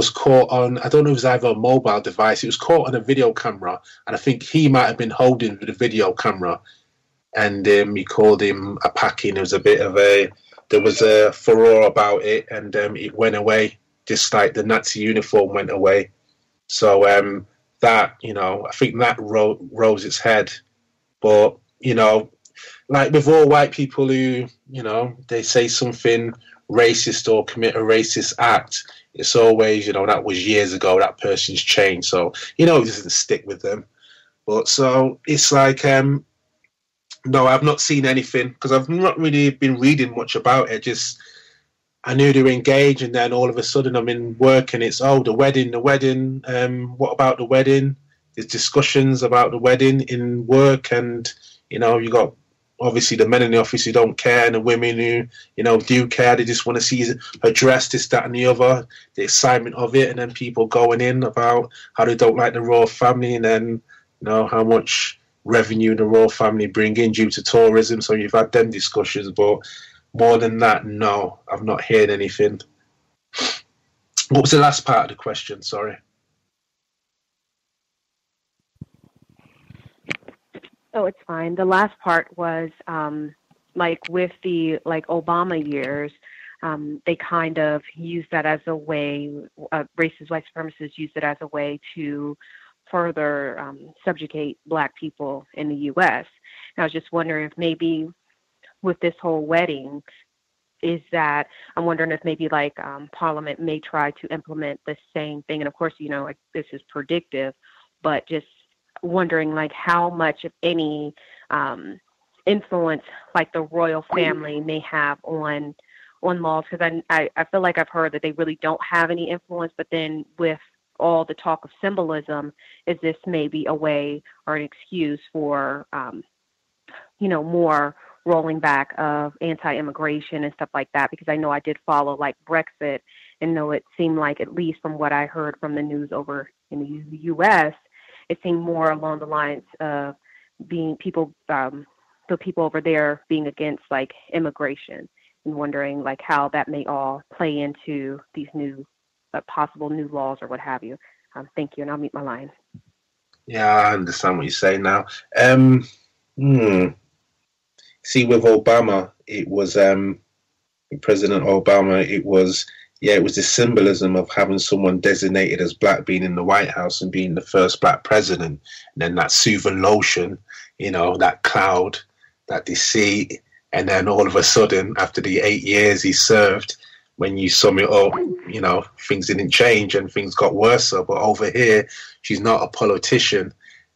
caught on, I don't know if it was either a mobile device, it was caught on a video camera, and I think he might have been holding the video camera, and he called him a Paki, and there was a furore about it, and it went away, just like the Nazi uniform went away. So that, I think that rose its head. But, like with all white people who, they say something racist or commit a racist act, it's always, that was years ago, that person's changed. So, it doesn't stick with them. But so it's like, no, I've not seen anything because I've not really been reading much about it. Just, I knew they were engaged, and then all of a sudden I'm in work and it's, the wedding. What about the wedding? There's discussions about the wedding in work, and, you got obviously the men in the office who don't care, and the women who, do care. They just want to see her dress, this, that, and the other, the excitement of it, and then people going in about how they don't like the royal family, and then, how much revenue the royal family bring in due to tourism. So you've had them discussions, but more than that, no, I've not heard anything. What was the last part of the question? Sorry. Oh, it's fine. The last part was like with the Obama years, they kind of used that as a way, racist white supremacists used it as a way to further subjugate Black people in the U.S. And I was just wondering if maybe with this whole wedding, I'm wondering if maybe Parliament may try to implement the same thing. And of course, this is predictive, but just wondering how much, if any, influence the royal family may have on laws, because I feel like I've heard that they really don't have any influence, but then with all the talk of symbolism, is this maybe a way or an excuse for more rolling back of anti-immigration and stuff like that? Because I know I did follow Brexit, And though it seemed like, at least from what I heard from the news over in the U.S., it seemed more along the lines of being people, the people over there being against like immigration, and wondering like how that may all play into these new possible new laws or what have you. Thank you, and I'll mute my line. Yeah, I understand what you're saying now. See, with Obama, it was President Obama. It was the symbolism of having someone designated as black being in the White House and being the first black president. And then that soothing lotion, that cloud, that deceit, and then all of a sudden, after the 8 years he served, when you sum it up, things didn't change and things got worse. But over here, she's not a politician.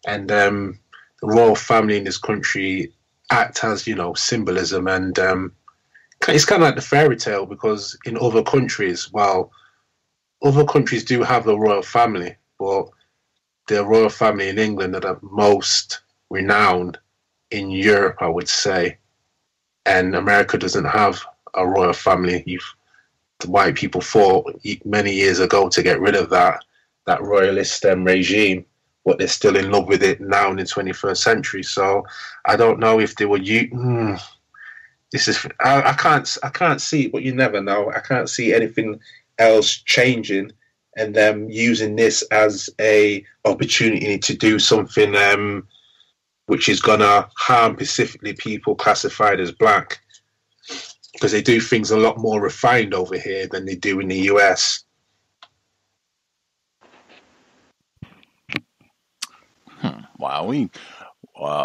And the royal family in this country act as, symbolism. And it's kind of like the fairy tale, because in other countries, other countries do have the royal family, but the royal family in England are the most renowned in Europe, I would say. And America doesn't have a royal family. The white people fought many years ago to get rid of that royalist regime, but they're still in love with it now in the 21st century. So I don't know if they were this is I can't see it, but you never know. I can't see anything else changing and them using this as a opportunity to do something which is gonna harm specifically people classified as black, because they do things a lot more refined over here than they do in the US. Wow.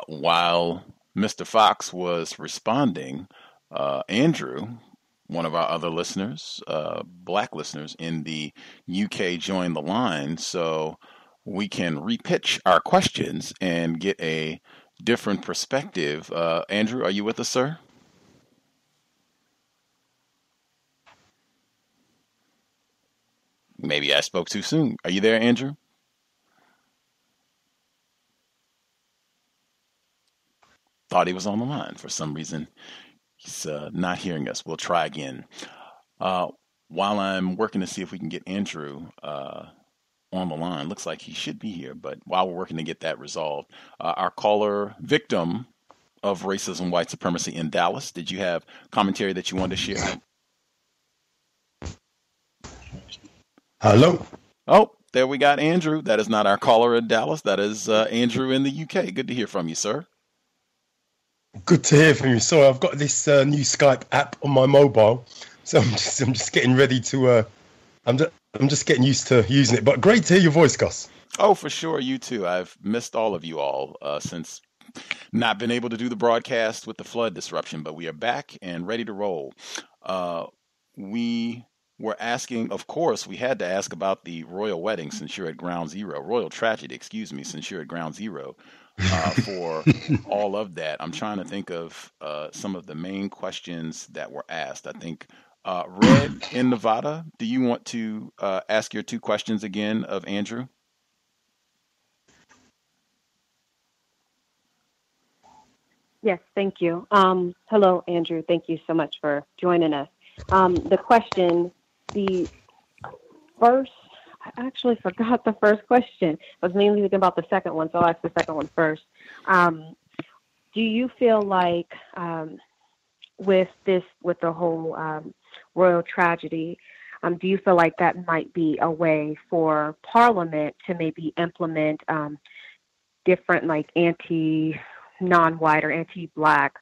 While Mr. Fox was responding, Andrew, one of our other listeners, black listeners in the UK, joined the line, so we can repitch our questions and get a different perspective. Andrew, are you with us, sir? Maybe I spoke too soon. Are you there, Andrew? Thought he was on the line. For some reason, he's not hearing us. We'll try again. While I'm working to see if we can get Andrew on the line, looks like he should be here, but while we're working to get that resolved, our caller, victim of racism, white supremacy in Dallas, did you have commentary that you wanted to share? Hello. Oh, there we got Andrew. That is not our caller in Dallas. That is Andrew in the UK. Good to hear from you, sir. Good to hear from you. Sorry, I've got this new Skype app on my mobile, so I'm just getting ready to. I'm just getting used to using it. But great to hear your voice, Gus. Oh, for sure. You too. I've missed all of you all since not been able to do the broadcast with the flood disruption, but we are back and ready to roll. We were asking, of course, we had to ask about the royal wedding since you're at ground zero, royal tragedy, excuse me, since you're at ground zero. For all of that, I'm trying to think of some of the main questions that were asked. I think Red in Nevada, do you want to ask your two questions again of Andrew? Yes, thank you. Hello, Andrew. Thank you so much for joining us. The question, the first, I actually forgot the first question. I was mainly thinking about the second one, so I'll ask the second one first. Do you feel like with the whole royal tragedy, do you feel like that might be a way for Parliament to maybe implement different like non-white or anti-black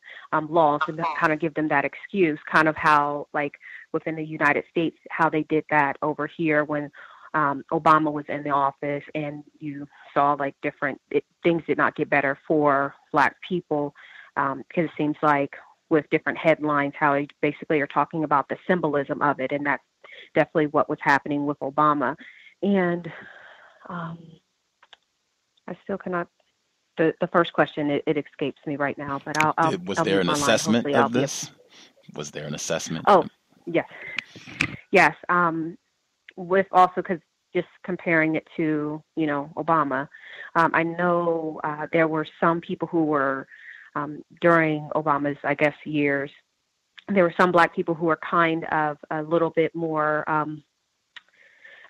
laws and kind of give them that excuse, kind of how like within the United States, how they did that over here when Obama was in the office, and you saw like things did not get better for black people, because it seems like with different headlines how they basically are talking about the symbolism of it, and that's definitely what was happening with Obama. And I still cannot. The first question it escapes me right now, but I'll Was there an assessment of this? Was there an assessment? Oh, yes. With also because just comparing it to Obama, I know there were some people who were during Obama's years. There were some black people who were kind of a little bit more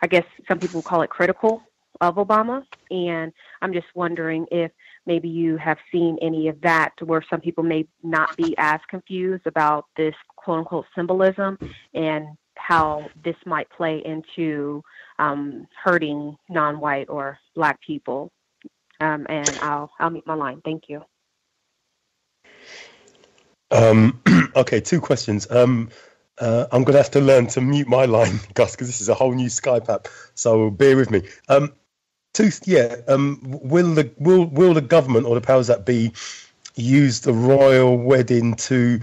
I guess some people call it critical of Obama. And I'm just wondering if maybe you have seen any of that where some people may not be as confused about this quote unquote symbolism and how this might play into hurting non-white or Black people. And I'll mute my line. Thank you. Okay, two questions. I'm going to have to learn to mute my line, Gus, because this is a whole new Skype app. So bear with me. Will the government or the powers that be use the royal wedding to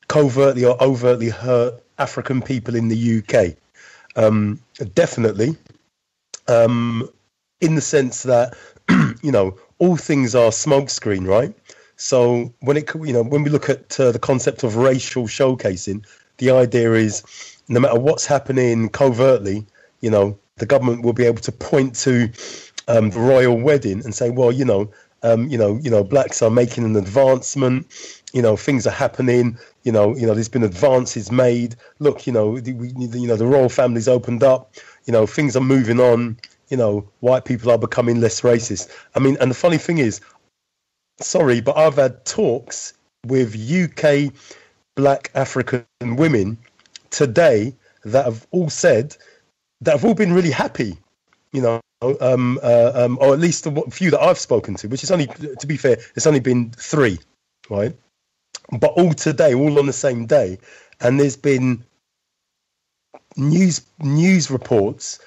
covertly or overtly hurt African people in the UK? Definitely. In the sense that all things are smokescreen, right? So when we look at the concept of racial showcasing, the idea is no matter what's happening covertly, the government will be able to point to the royal wedding and say, well, blacks are making an advancement, things are happening, there's been advances made. Look, the royal family's opened up, things are moving on, white people are becoming less racist. I mean, and the funny thing is, sorry, but I've had talks with UK Black African women today that have all been really happy, or at least the few that I've spoken to, which is only, to be fair, it's only been 3, right? But all today, all on the same day, and there's been news reports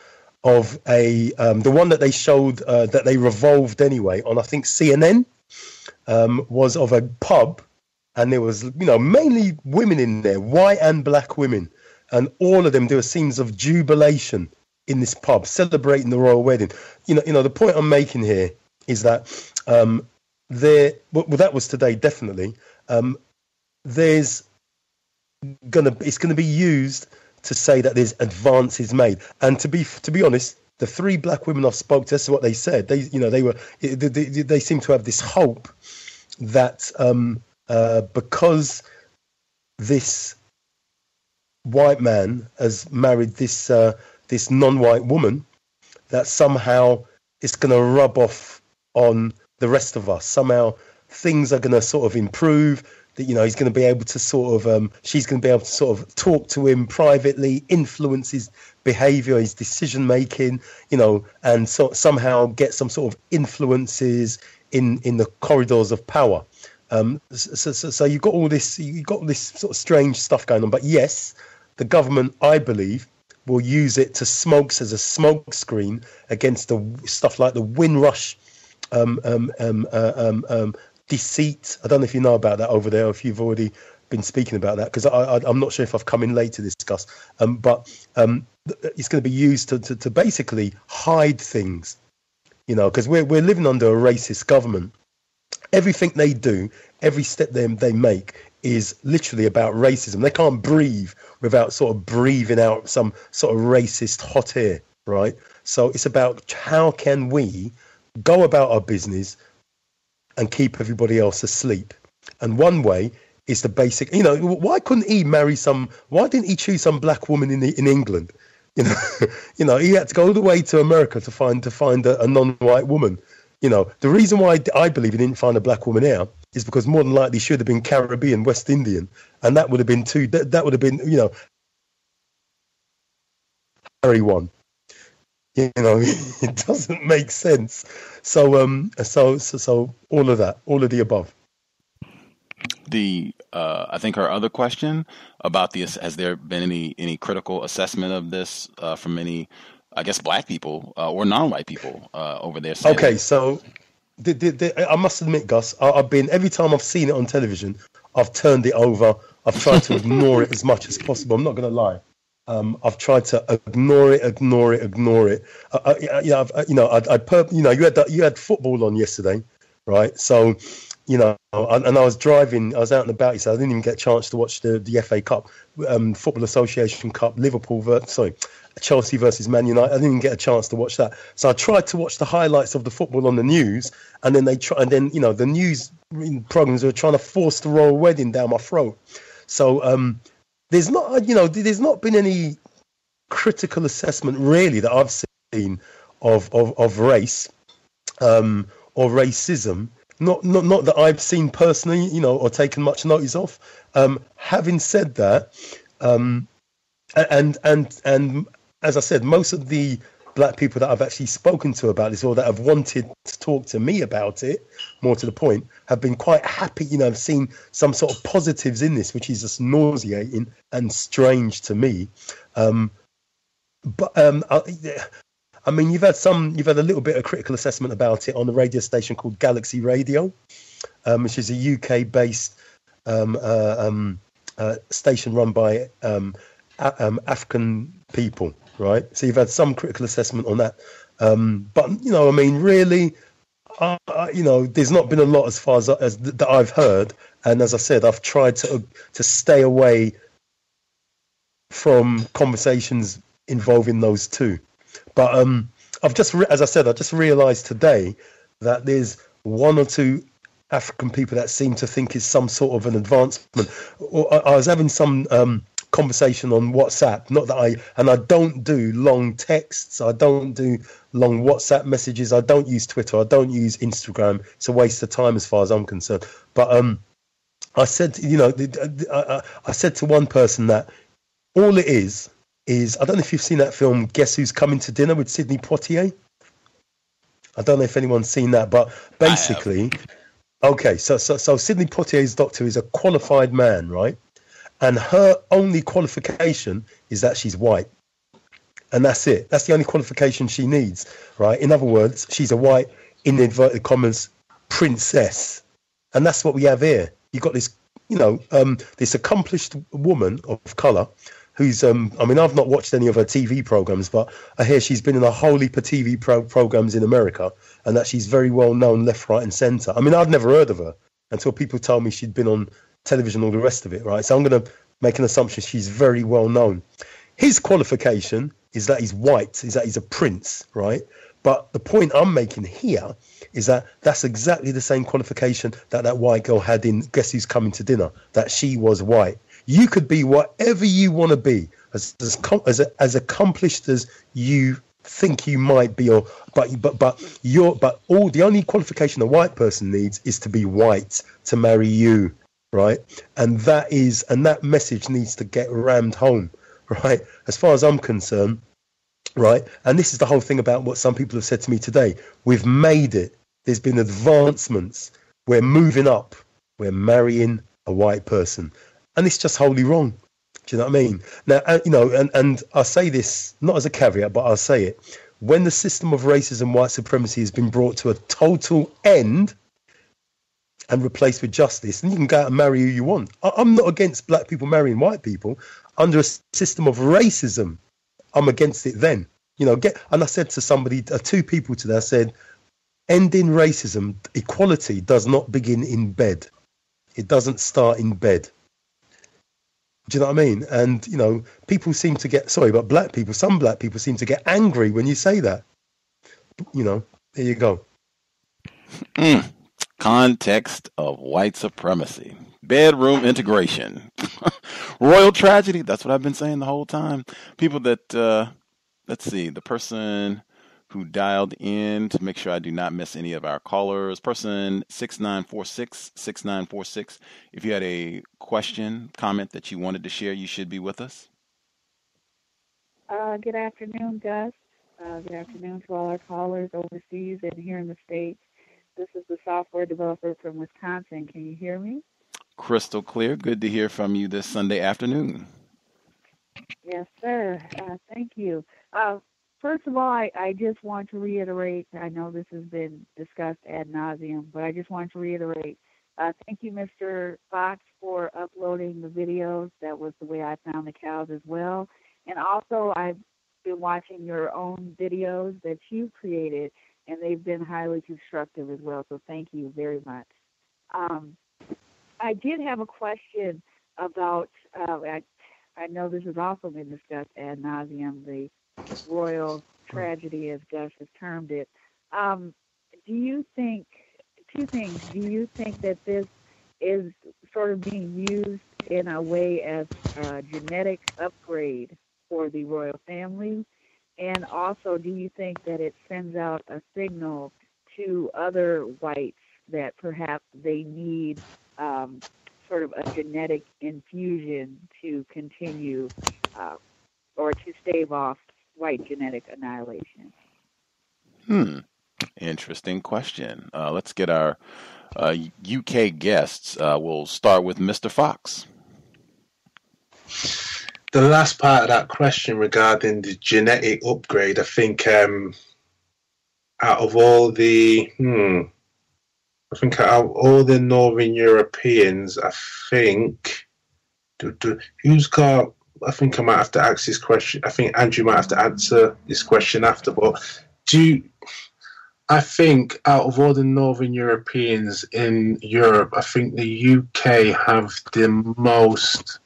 of the one that they showed that they revolved anyway on, I think, CNN, was of a pub, and there was mainly women in there, white and black women, and all of them, there were scenes of jubilation in this pub celebrating the royal wedding. The point I'm making here is that that was today, definitely. It's gonna be used to say that there's advances made, and to be honest, the 3 black women I spoke to, that's what they said. They seem to have this hope that because this white man has married this non-white woman, that somehow it's going to rub off on the rest of us. Somehow things are going to sort of improve. That he's going to be able to she's going to be able to sort of talk to him privately, influence his behaviour, his decision making, and somehow get some sort of influences in the corridors of power. So you've got all this sort of strange stuff going on. But yes, the government, I believe, will use it to as a smoke screen against the stuff like the Windrush deceit. I don't know if you know about that over there, or if you've already been speaking about that, because I'm not sure if I've come in late to discuss. But it's going to be used to basically hide things, because we're living under a racist government. Everything they do, every step they make is literally about racism. They can't breathe without sort of breathing out some sort of racist hot air, right? So it's about how can we go about our business and keep everybody else asleep. And one way is the basic, why couldn't he why didn't he choose some black woman in England? He had to go all the way to America to find a non-white woman. The reason why I believe he didn't find a black woman here is because more than likely she would have been Caribbean, West Indian, and that would have been that would have been, Harry one. It doesn't make sense. So all of that, all of the above. I think her other question about this, has there been any critical assessment of this from any, I guess, black people or non-white people over there? Okay, so I must admit, Gus, I've been, every time I've seen it on television, I've turned it over. I've tried to ignore it as much as possible. I'm not going to lie. I've tried to ignore it. You had football on yesterday, right? So, and I was driving. I was out and about. So I didn't even get a chance to watch the FA Cup, Football Association Cup, Chelsea versus Man United. I didn't even get a chance to watch that. So I tried to watch the highlights of the football on the news, and then the news programs were trying to force the royal wedding down my throat. So there's not been any critical assessment really that I've seen of race or racism. Not that I've seen personally, or taken much notice of. Having said that, and as I said, most of the black people that I've actually spoken to about this, or that have wanted to talk to me about it, more to the point, have been quite happy. I've seen some sort of positives in this, which is just nauseating and strange to me. I mean, you've had a little bit of critical assessment about it on a radio station called Galaxy Radio, which is a UK-based station run by African people, right? So you've had some critical assessment on that, but I mean, really, there's not been a lot as far as that I've heard, and as I said, I've tried to stay away from conversations involving those two. But I've just, as I said, I just realised today that there's one or two African people that seem to think it's some sort of an advancement. I was having some conversation on WhatsApp. Not that I don't do long texts. I don't do long WhatsApp messages. I don't use Twitter. I don't use Instagram. It's a waste of time as far as I'm concerned. But I said, I said to one person that all it is I don't know if you've seen that film Guess Who's Coming to Dinner with Sidney Poitier. I don't know if anyone's seen that, but basically, okay, so Sidney Poitier's doctor is a qualified man, right? And her only qualification is that she's white. And that's it. That's the only qualification she needs, right? In other words, she's a white, in inverted commas, princess. And that's what we have here. You've got this, this accomplished woman of colour who's, I mean, I've not watched any of her TV programs, but I hear she's been in a whole heap of TV programs in America, and that she's very well known left, right, and centre. I mean, I'd never heard of her until people told me she'd been on television, all the rest of it, right? So I'm going to make an assumption she's very well known. His qualification is that he's white, is that he's a prince, right? But the point I'm making here is that that's exactly the same qualification that white girl had in Guess Who's Coming to Dinner, that she was white. You could be whatever you want to be, as accomplished as you think you might be, but the only qualification a white person needs is to be white to marry you, right? And that message needs to get rammed home, right? As far as I'm concerned, right? And this is the whole thing about what some people have said to me today. We've made it. There's been advancements. We're moving up. We're marrying a white person. And it's just wholly wrong. Do you know what I mean? Now, and I say this not as a caveat, but I'll say it. When the system of racism, white supremacy has been brought to a total end and replaced with justice, and you can go out and marry who you want. I'm not against black people marrying white people. Under a system of racism, I'm against it then. And I said to somebody, two people today, I said, ending racism, equality does not begin in bed. It doesn't start in bed. Do you know what I mean? And, people seem to get, some black people seem to get angry when you say that. There you go. Context of white supremacy. Bedroom integration. Royal tragedy. That's what I've been saying the whole time. People that, let's see, the person who dialed in, to make sure I do not miss any of our callers. Person 6946. If you had a question, comment that you wanted to share, you should be with us. Good afternoon, Gus. Good afternoon to all our callers overseas and here in the States. This is the software developer from Wisconsin. Can you hear me? Crystal clear. Good to hear from you this Sunday afternoon. Yes, sir. Thank you. First of all, I just want to reiterate, I know this has been discussed ad nauseum, but I just want to reiterate, thank you, Mr. Fox, for uploading the videos. That was the way I found the cows as well. And also, I've been watching your own videos that you've created, and they've been highly constructive as well, so thank you very much. I did have a question about, I know this has also been discussed ad nauseum, the royal tragedy, as Gus has termed it. Do you think, two things, do you think that this is sort of being used in a way as a genetic upgrade for the royal family? And also, do you think that it sends out a signal to other whites that perhaps they need sort of a genetic infusion to continue or to stave off white genetic annihilation? Interesting question. Let's get our UK guests. We'll start with Mr. Fox. The last part of that question regarding the genetic upgrade, I think out of all the Northern Europeans, I think who's got. I think I might have to ask this question. I think Andrew might have to answer this question after. But I think out of all the Northern Europeans in Europe, I think the UK have the most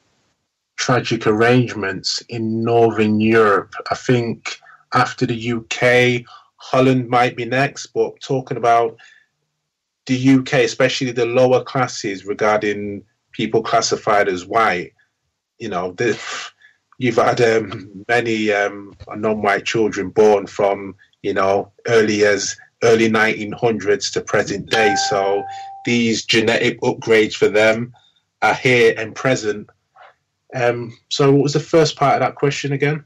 tragic arrangements in Northern Europe. I think after the UK, Holland might be next, but talking about the UK, especially the lower classes regarding people classified as white, you know, you've had many non-white children born from, you know, early 1900s to present day. So these genetic upgrades for them are here and present. So what was the first part of that question again?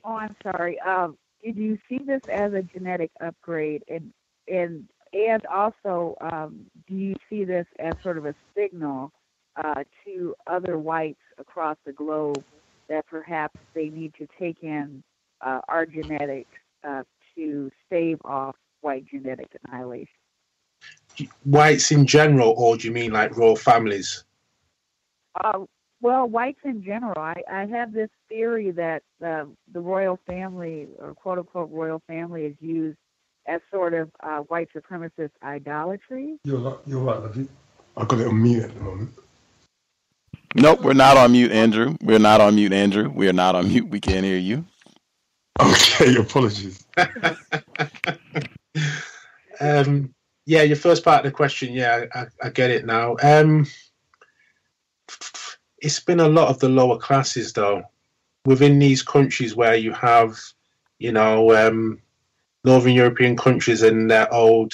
Oh, I'm sorry. Did you see this as a genetic upgrade, and also do you see this as sort of a signal to other whites across the globe that perhaps they need to take in our genetics to stave off white genetic annihilation? Whites in general, or do you mean like royal families? Well, whites in general. I have this theory that the royal family, or quote-unquote royal family, is used as sort of white supremacist idolatry. You're right, Lovey. I've got it on mute at the moment. Nope, we're not on mute, Andrew. We're not on mute, Andrew. We are not on mute. We can't hear you. Okay, apologies. Yeah, your first part of the question, yeah, I get it now. It's been a lot of the lower classes, though, within these countries where you have, you know, Northern European countries and their old,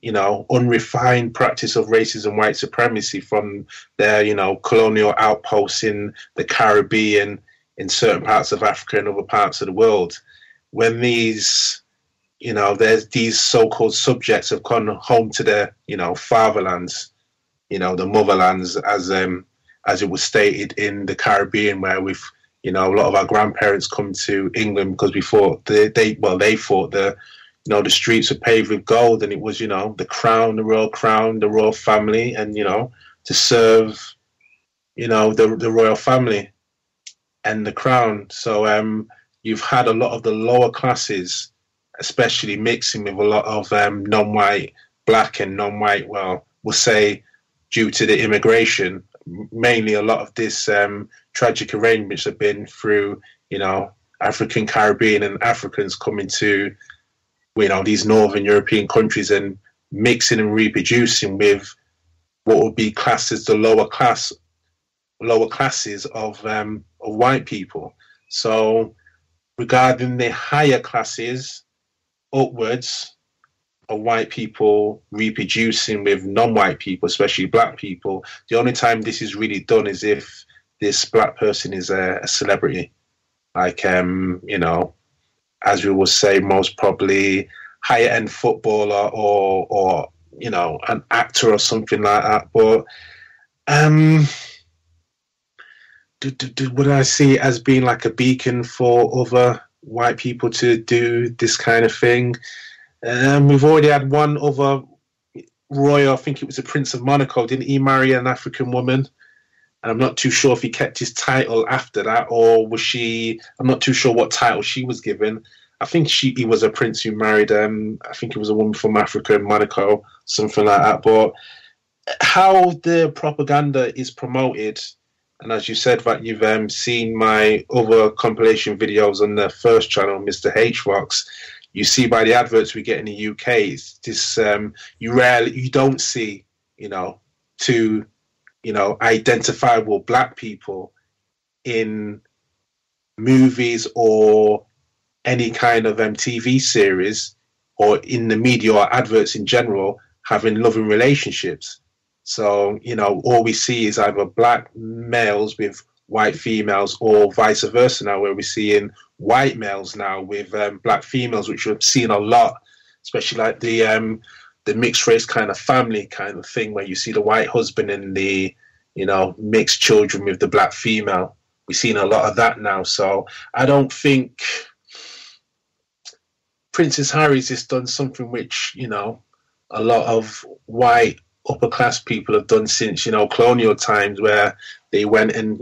you know, unrefined practice of racism, white supremacy from their, you know, colonial outposts in the Caribbean, in certain parts of Africa and other parts of the world. When these, you know, there's these so-called subjects have gone home to their, you know, fatherlands, you know, the motherlands, as it was stated in the Caribbean, where we've, you know, a lot of our grandparents come to England because we thought they thought the, you know, the streets were paved with gold, and it was, you know, the crown, the royal family, and, you know, to serve, you know, the royal family and the crown. So you've had a lot of the lower classes, especially mixing with a lot of non-white, black and non-white, well, we'll say due to the immigration, mainly a lot of this tragic arrangements have been through, you know, African, Caribbean and Africans coming to, you know, these Northern European countries and mixing and reproducing with what would be classed as the lower classes of white people. So regarding the higher classes upwards of white people reproducing with non-white people, especially black people, the only time this is really done is if this black person is a celebrity, like you know, as we would say, most probably higher end footballer or you know, an actor or something like that. But would I see it as being like a beacon for other white people to do this kind of thing? We've already had one other royal, I think it was the Prince of Monaco, didn't he marry an African woman? And I'm not too sure if he kept his title after that, or was she, I'm not too sure what title she was given. I think he was a prince who married, I think it was a woman from Africa in Monaco, something like that. But how the propaganda is promoted, and as you said, that you've seen my other compilation videos on the first channel, Mr. H. Fox, you see by the adverts we get in the UK, it's this, you don't see, you know, two identifiable black people in movies or any kind of TV series or in the media or adverts in general having loving relationships. So, all we see is either black males with white females or vice versa now, where we're seeing white males now with black females, which we've seen a lot, especially like the mixed race kind of family kind of thing, where you see the white husband and the, mixed children with the black female. We've seen a lot of that now. So I don't think Princess Harry's just done something which, a lot of white upper class people have done since, colonial times, where they went and,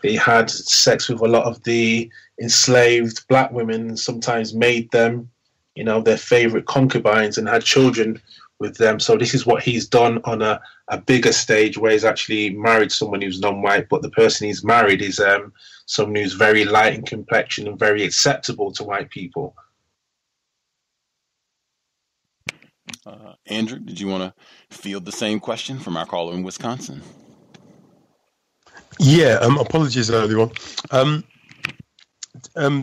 they had sex with a lot of the enslaved black women, sometimes made them, their favorite concubines and had children with them. So this is what he's done on a bigger stage, where he's actually married someone who's non-white, but the person he's married is someone who's very light in complexion and very acceptable to white people. Andrew, did you want to field the same question from our caller in Wisconsin? Yeah, apologies earlier on.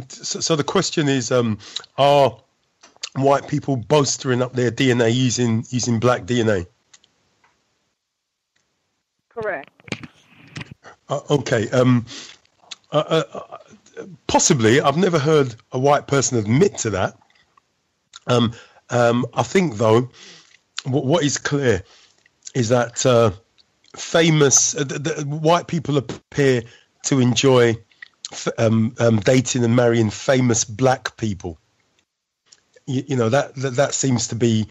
So the question is, are white people bolstering up their DNA using black DNA? Correct. Okay. Possibly. I've never heard a white person admit to that. I think, though, what is clear is that white people appear to enjoy dating and marrying famous black people. That seems to be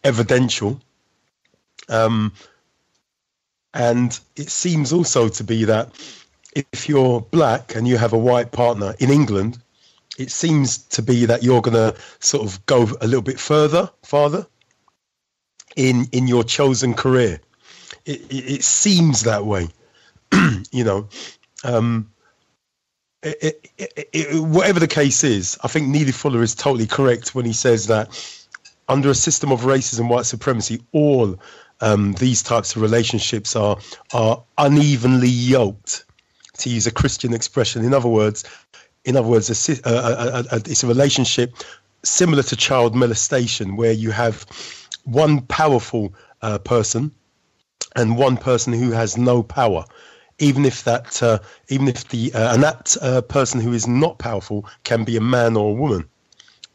evidential. And it seems also to be that if you're black and you have a white partner in England, it seems to be that you're going to sort of go a little bit farther in your chosen career. It seems that way, whatever the case is. I think Neely Fuller is totally correct when he says that under a system of racism and white supremacy, all these types of relationships are unevenly yoked, to use a Christian expression. In other words, it's a relationship similar to child molestation, where you have one powerful person and one person who has no power. Even if the person who is not powerful can be a man or a woman.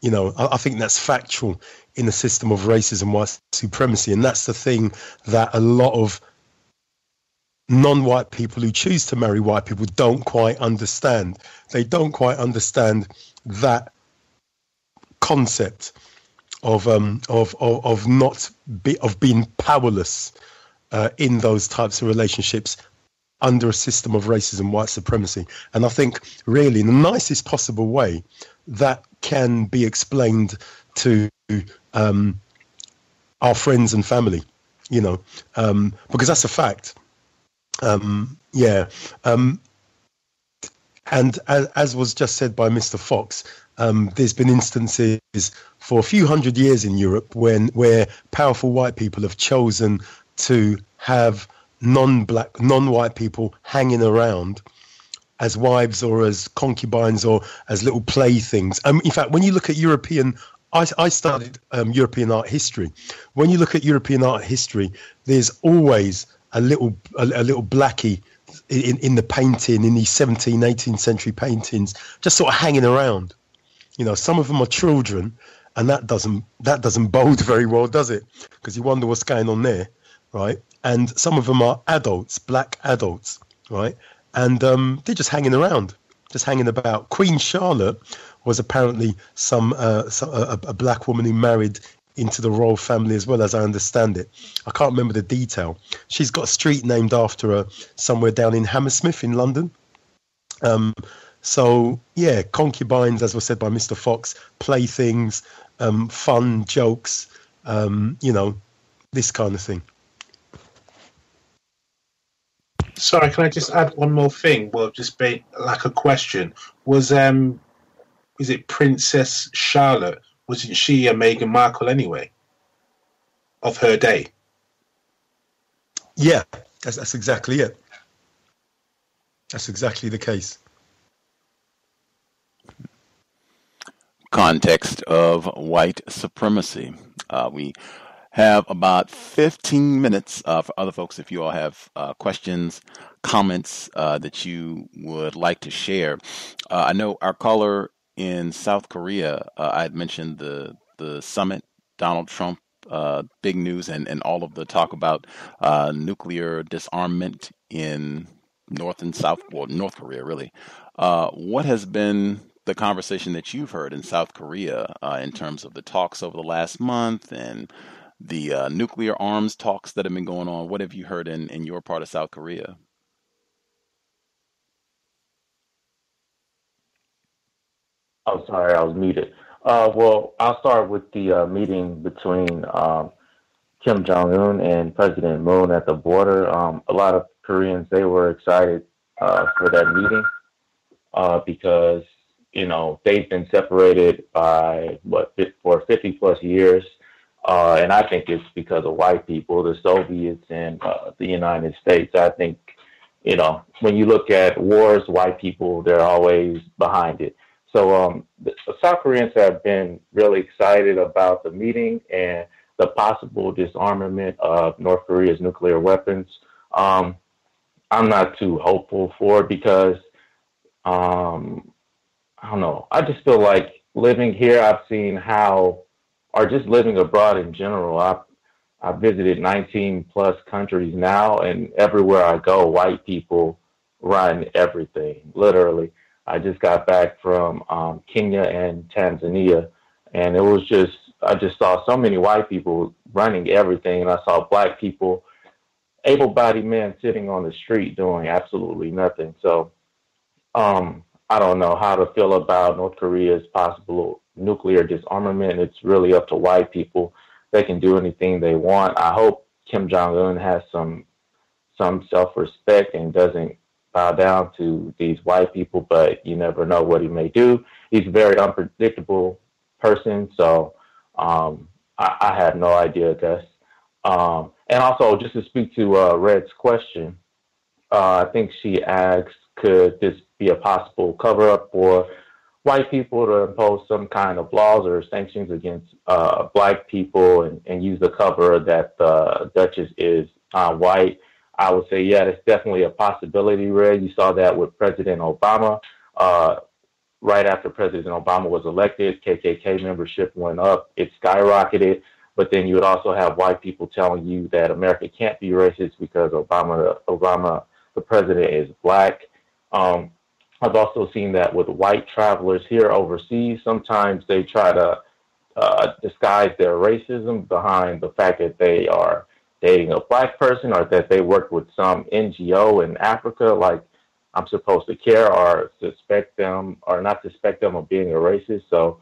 I think that's factual in a system of racism, white supremacy, and that's the thing that a lot of non-white people who choose to marry white people don't quite understand. They don't quite understand that concept of being powerless in those types of relationships under a system of racism, white supremacy. And I think really in the nicest possible way that can be explained to our friends and family, because that's a fact. And as was just said by Mr. Fox, there's been instances for a few hundred years in Europe where powerful white people have chosen to have non-white people hanging around as wives or as concubines or as little playthings. In fact, when you look at I studied European art history. When you look at European art history, there's always a little blackie in the painting, in these 17th, 18th century paintings, just sort of hanging around. Some of them are children, and that doesn't bode very well, does it? Because you wonder what's going on there, right? And some of them are adults, black adults, right? And they're just hanging around, just hanging about. Queen Charlotte was apparently a black woman who married into the royal family as well, as I understand it. I can't remember the detail. She's got a street named after her somewhere down in Hammersmith in London. So, yeah, concubines, as was said by Mr. Fox, playthings, fun, jokes, this kind of thing. Sorry, can I just add one more thing? Well, just be like a question. Was it Princess Charlotte? Wasn't she a Meghan Markle anyway? Of her day? Yeah, That's exactly it. That's exactly the case. Context of white supremacy. We have about 15 minutes for other folks. If you all have questions, comments that you would like to share. I know our caller in South Korea, I had mentioned the summit, Donald Trump, big news, and all of the talk about nuclear disarmament in North and South, well, North Korea, really. What has been the conversation that you've heard in South Korea in terms of the talks over the last month and the nuclear arms talks that have been going on? What have you heard in your part of South Korea? Oh, sorry, I was muted. Well, I'll start with the meeting between Kim Jong-un and President Moon at the border. A lot of Koreans, they were excited for that meeting because, you know, they've been separated by, for 50 plus years. And I think it's because of white people, the Soviets and the United States. I think, you know, when you look at wars, white people, they're always behind it. So the South Koreans have been really excited about the meeting and the possible disarmament of North Korea's nuclear weapons. I'm not too hopeful for it because, I don't know, I just feel like living here, I've seen how, or just living abroad in general, I've visited 19 plus countries now, and everywhere I go, white people run everything, literally. I just got back from Kenya and Tanzania, and it was just, I just saw so many white people running everything, and I saw black people, able-bodied men sitting on the street doing absolutely nothing. So I don't know how to feel about North Korea's possible nuclear disarmament. It's really up to white people. They can do anything they want. I hope Kim Jong-un has some self-respect and doesn't bow down to these white people, but you never know what he may do. He's a very unpredictable person, so I have no idea, Gus. And also, just to speak to Red's question, I think she asked, could this be a possible cover-up for white people to impose some kind of laws or sanctions against black people and use the cover that the Duchess is white? I would say, yeah, that's definitely a possibility, Red. You saw that with President Obama. Right after President Obama was elected, KKK membership went up. It skyrocketed. But then you would also have white people telling you that America can't be racist because Obama, the president, is black. I've also seen that with white travelers here overseas. Sometimes they try to disguise their racism behind the fact that they are dating a black person or that they work with some NGO in Africa. Like, I'm supposed to care or suspect them or not suspect them of being a racist. So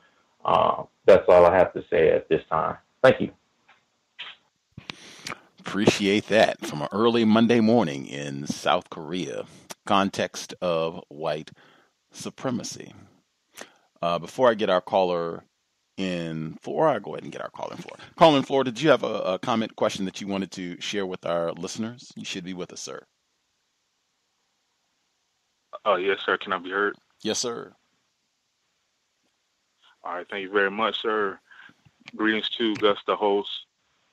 that's all I have to say at this time. Thank you. Appreciate that from an early Monday morning in South Korea. Context of white supremacy. Before I get our caller in Florida, I'll go ahead and get our caller in Florida. Caller in Florida, did you have a comment, question that you wanted to share with our listeners? You should be with us, sir. Oh, yes, sir. Can I be heard? Yes, sir. All right. Thank you very much, sir. Greetings to Gus, the host,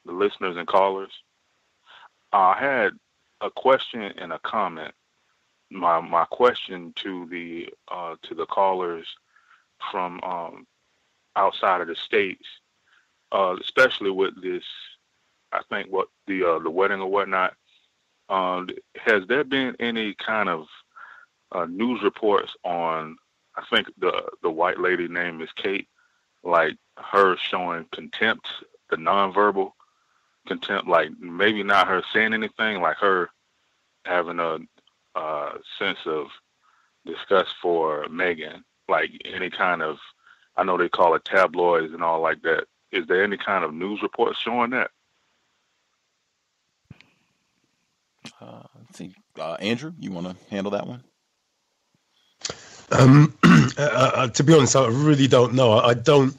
the listeners and callers. I had a question and a comment. My question to the callers from outside of the States, especially with this, I think what the wedding or whatnot, has there been any kind of news reports on, I think the white lady name is Kate, like her showing contempt, the nonverbal contempt, like maybe not her saying anything, like her having a sense of disgust for Meghan, like any kind of, I know they call it tabloids and all like that. Is there any kind of news reports showing that? Let's see. Andrew, you want to handle that one? To be honest, I really don't know. I don't,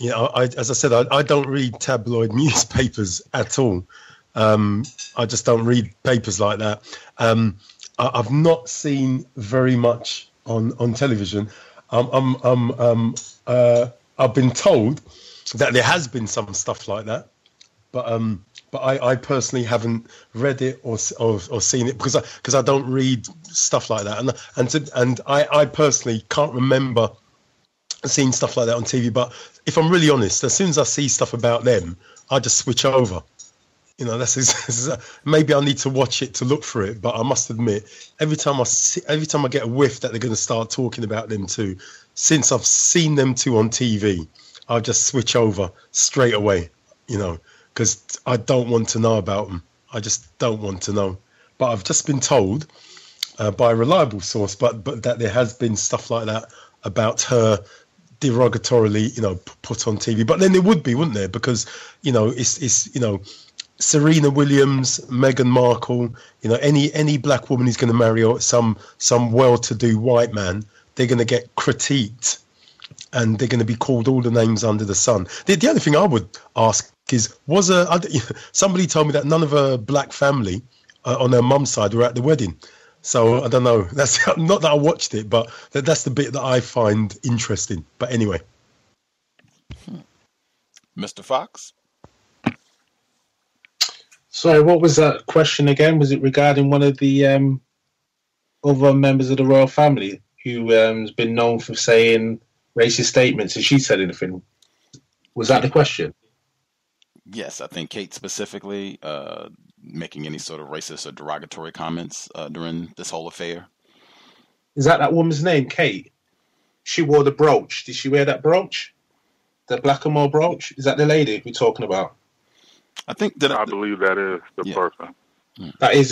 as I said, I don't read tabloid newspapers at all. I just don't read papers like that. I've not seen very much on television. I've been told that there has been some stuff like that, but I personally haven't read it or seen it because I don't read stuff like that, and I personally can't remember seeing stuff like that on TV. But if I'm really honest, as soon as I see stuff about them, I just switch over. You know, maybe I need to watch it to look for it. But I must admit, every time I get a whiff that they're going to start talking about them too, since I've seen them two on TV, I'll just switch over straight away. You know, because I don't want to know about them. I just don't want to know. But I've just been told by a reliable source, but that there has been stuff like that about her derogatorily, you know, put on TV. But then there would be, wouldn't there? Because, you know, it's you know, Serena Williams, Meghan Markle, you know, any black woman who's going to marry some well-to-do white man, they're going to get critiqued, and they're going to be called all the names under the sun. The only thing I would ask is, somebody told me that none of her black family on her mum's side were at the wedding. So I don't know. That's not that I watched it, but that's the bit that I find interesting. But anyway, Mr. Fox. Sorry, what was that question again? Was it regarding one of the other members of the royal family who has been known for saying racist statements? Has she said anything? Was that the question? Yes, I think Kate specifically making any sort of racist or derogatory comments during this whole affair. Is that woman's name, Kate? She wore the brooch. Did she wear that brooch? The Blackamoor brooch? Is that the lady we're talking about? I believe that is the person. That is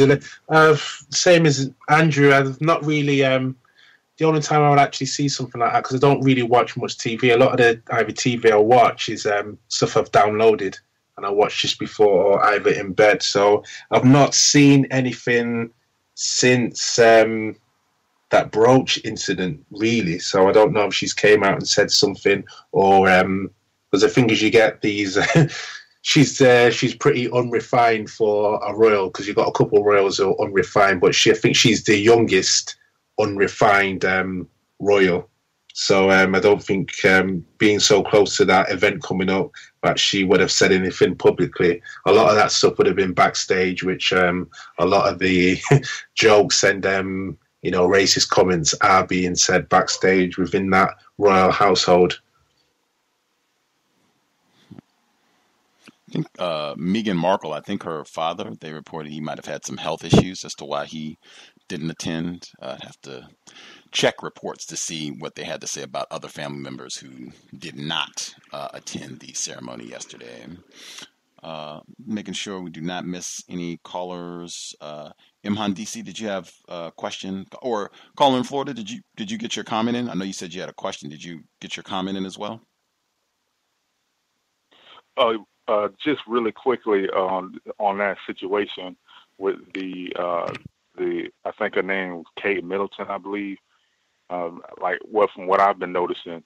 same as Andrew. I've not really. The only time I would actually see something like that, because I don't really watch much TV. A lot of the either TV I watch is stuff I've downloaded and I watch just before or either in bed. So I've not seen anything since that brooch incident, really. So I don't know if she's came out and said something, or because the thing is, you get these. She's pretty unrefined for a royal, because you've got a couple of royals who are unrefined, but I think she's the youngest unrefined royal. So I don't think being so close to that event coming up that she would have said anything publicly. A lot of that stuff would have been backstage, which a lot of the jokes and racist comments are being said backstage within that royal household. I think Meghan Markle, I think her father, they reported he might have had some health issues as to why he didn't attend. I'd have to check reports to see what they had to say about other family members who did not attend the ceremony yesterday. Making sure we do not miss any callers. Imhan DC, did you have a question? Or caller in Florida, did you get your comment in? I know you said you had a question. Did you get your comment in as well? Just really quickly on that situation with the I think her name was Kate Middleton, I believe. From what I've been noticing,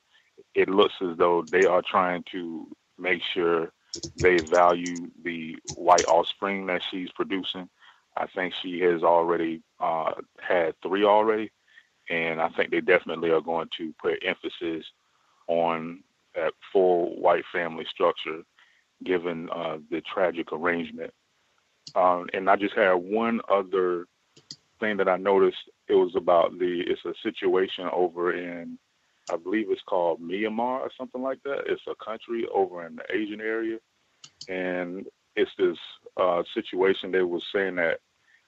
it looks as though they are trying to make sure they value the white offspring that she's producing. I think she has already had 3 already, and I think they definitely are going to put emphasis on that full white family structure, given the tragic arrangement. And I just had one other thing that I noticed. It was about it's a situation over in, I believe it's called Myanmar or something like that. It's a country over in the Asian area. And it's this situation they were saying that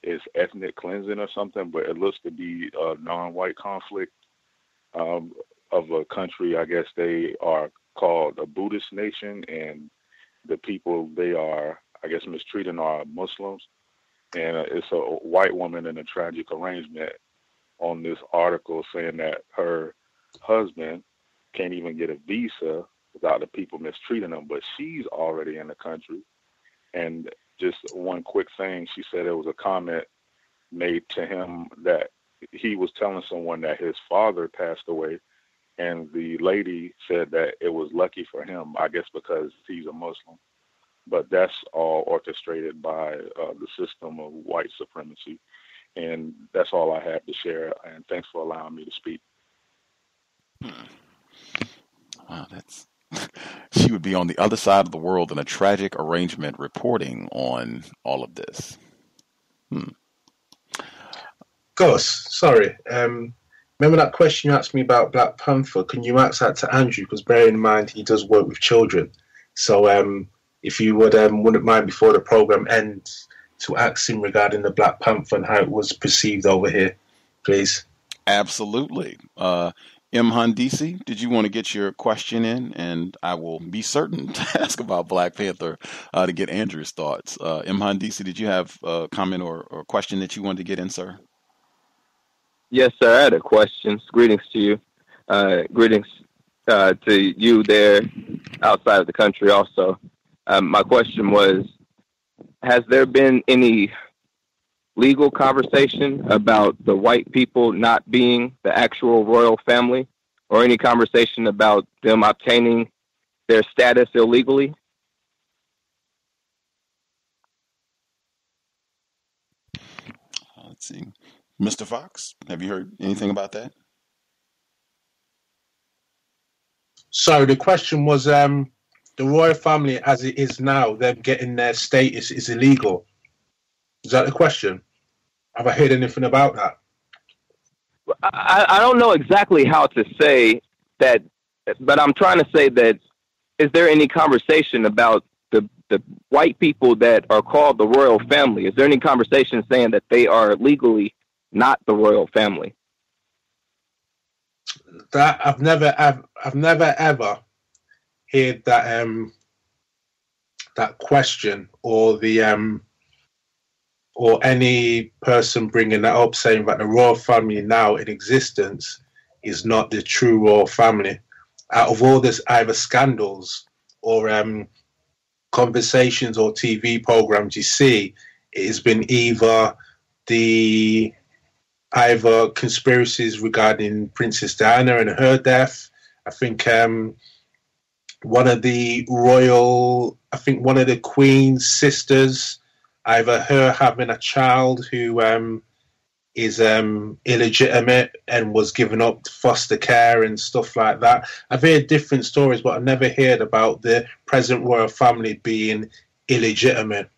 it's ethnic cleansing or something, but it looks to be a non-white conflict of a country. I guess they are called a Buddhist nation, and the people they are, I guess, mistreating are Muslims. And it's a white woman in a tragic arrangement on this article saying that her husband can't even get a visa without the people mistreating him, but she's already in the country. And just one quick thing, she said it was a comment made to him that he was telling someone that his father passed away, and the lady said that it was lucky for him, I guess because he's a Muslim. but that's all orchestrated by the system of white supremacy. And that's all I have to share. And thanks for allowing me to speak. Wow, that's she would be on the other side of the world in a tragic arrangement reporting on all of this. Gus, sorry. Remember that question you asked me about Black Panther? Can you ask that to Andrew? Because bear in mind, he does work with children. So if you wouldn't mind before the program ends to ask him regarding the Black Panther and how it was perceived over here, please. Absolutely. M. Handisi, did you want to get your question in? And I will be certain to ask about Black Panther to get Andrew's thoughts. M. Handisi, did you have a comment or question that you wanted to get in, sir? Yes, sir. I had a question. Greetings to you. Greetings to you there outside of the country also. My question was, has there been any legal conversation about the white people not being the actual royal family, or any conversation about them obtaining their status illegally? Let's see. Mr. Fox, have you heard anything about that? So the question was, the royal family as it is now, them getting their status is illegal. Is that the question? Have I heard anything about that? I don't know exactly how to say that, but I'm trying to say that, is there any conversation about the white people that are called the royal family? Is there any conversation saying that they are legally not the royal family? That I've never ever heard that that question, or the or any person bringing that up saying that the royal family now in existence is not the true royal family. Out of all this either scandals or conversations or TV programs you see, it has been either conspiracies regarding Princess Diana and her death. I think one of the Queen's sisters, either her having a child who is illegitimate and was given up to foster care and stuff like that. I've heard different stories, but I've never heard about the present royal family being illegitimate.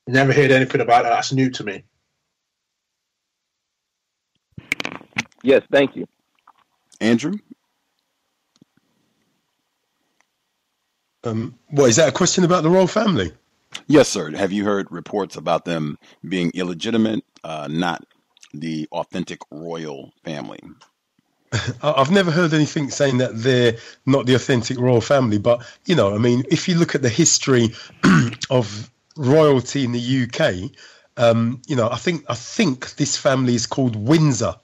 Never heard anything about that. That's new to me. Yes, thank you. Andrew? What, is that a question about the royal family? Yes, sir. Have you heard reports about them being illegitimate, not the authentic royal family? I've never heard anything saying that they're not the authentic royal family, but, you know, I mean, if you look at the history of royalty in the UK, you know, I think this family is called Windsor.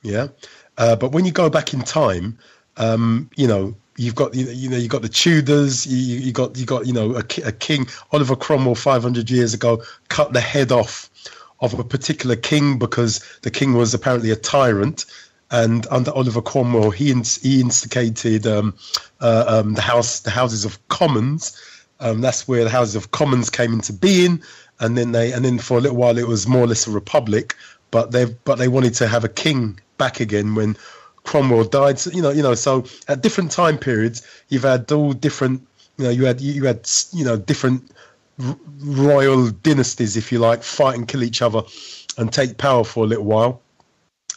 Yeah. But when you go back in time, you know, you've got the Tudors, you got a king. Oliver Cromwell 500 years ago cut the head off of a particular king because the king was apparently a tyrant, and under Oliver Cromwell he instigated the Houses of Commons. That's where the Houses of Commons came into being, and then for a little while it was more or less a republic, but they wanted to have a king back again when Cromwell died. So, so at different time periods, you've had all different, you had different royal dynasties, if you like, fight and kill each other and take power for a little while.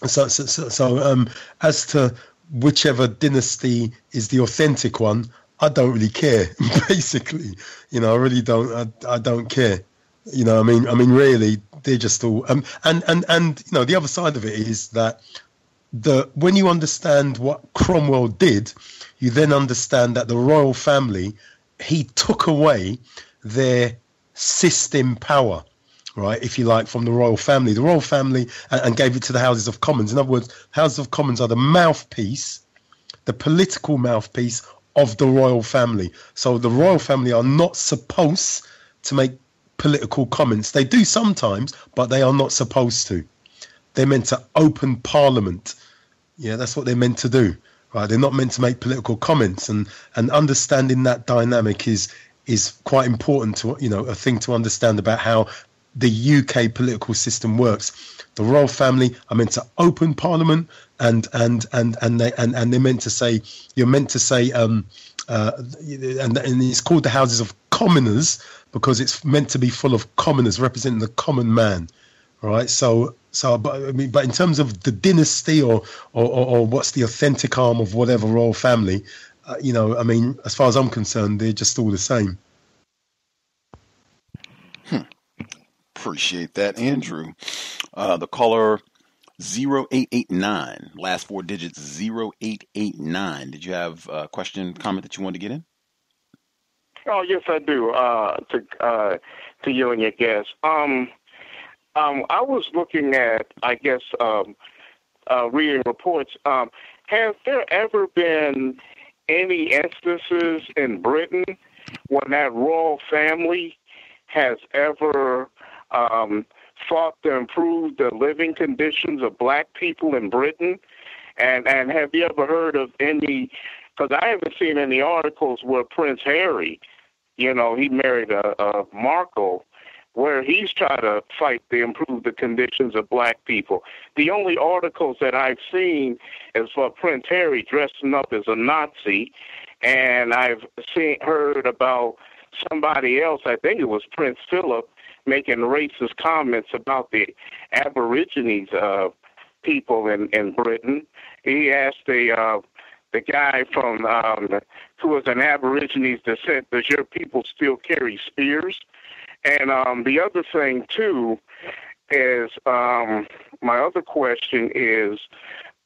So as to whichever dynasty is the authentic one, I don't really care. Basically, I really don't. I don't care. I mean, really, they're just all. And the other side of it is that when you understand what Cromwell did, you then understand that the royal family, he took away their system power, right, if you like, from the royal family. The royal family, and gave it to the Houses of Commons. In other words, Houses of Commons are the mouthpiece, the political mouthpiece of the royal family. So the royal family are not supposed to make political comments. They do sometimes, but they are not supposed to. They're meant to open Parliament. Yeah, that's what they're meant to do, right? They're not meant to make political comments, and understanding that dynamic is quite important to, a thing to understand about how the UK political system works. The royal family are meant to open Parliament, and they're meant to say, you're meant to say, and it's called the Houses of Commoners because it's meant to be full of commoners representing the common man, right? But in terms of the dynasty or what's the authentic arm of whatever royal family, as far as I'm concerned, they're just all the same. Appreciate that, Andrew. The caller 0889, last four digits 0889. Did you have a question, comment that you wanted to get in? Oh, yes, I do. To you and your guests. I was looking at, I guess, reading reports. Has there ever been any instances in Britain when that royal family has ever fought to improve the living conditions of black people in Britain? And have you ever heard of any, because I haven't seen any articles where Prince Harry, he married a Markle, where he's trying to fight to improve the conditions of black people. The only articles that I've seen is for Prince Harry dressing up as a Nazi, and I've heard about somebody else, I think it was Prince Philip, making racist comments about the Aborigines people in Britain. He asked the guy from who was an Aborigines descent, does your people still carry spears? And the other thing, too, is my other question is,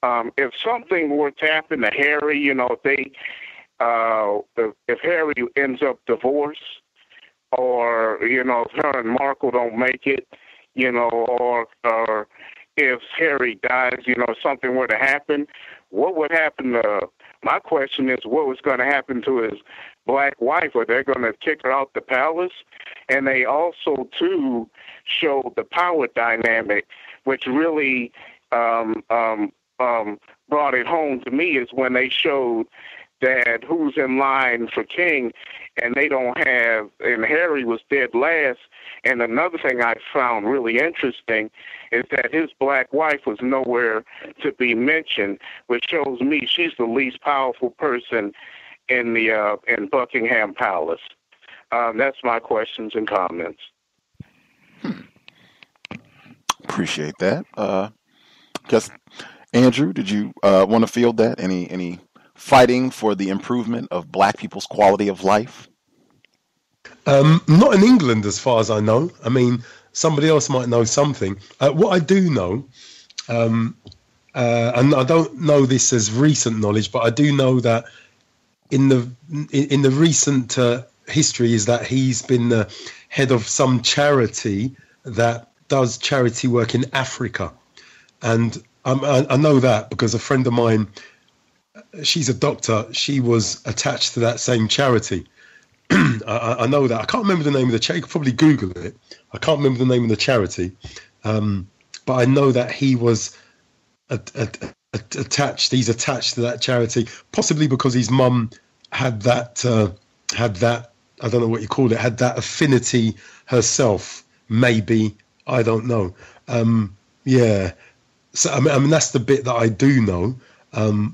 if something were to happen to Harry, if Harry ends up divorced, or, if her and Markle don't make it, or if Harry dies, something were to happen, what would happen to, my question is, what was going to happen to his black wife? Are they going to kick her out the palace? And they also, too, showed the power dynamic, which really brought it home to me, is when they showed that who's in line for king, and they don't have, and Harry was dead last. And another thing I found really interesting is that his black wife was nowhere to be mentioned, which shows me she's the least powerful person in the in Buckingham Palace. That's my questions and comments. Appreciate that. Guess Andrew, did you want to field that? Any fighting for the improvement of black people's quality of life? Not in England, as far as I know. I mean, somebody else might know something. What I do know, and I don't know this as recent knowledge, but I do know that in the recent history is that he's been the head of some charity that does charity work in Africa, and I know that because a friend of mine, she's a doctor, she was attached to that same charity. I know that. I can't remember the name of the charity. You could probably Google it. I can't remember the name of the charity, but I know that he was attached. He's attached to that charity, possibly because his mum had that. I don't know what you call it. Had that affinity herself. Maybe, I don't know. Yeah. So I mean, that's the bit that I do know.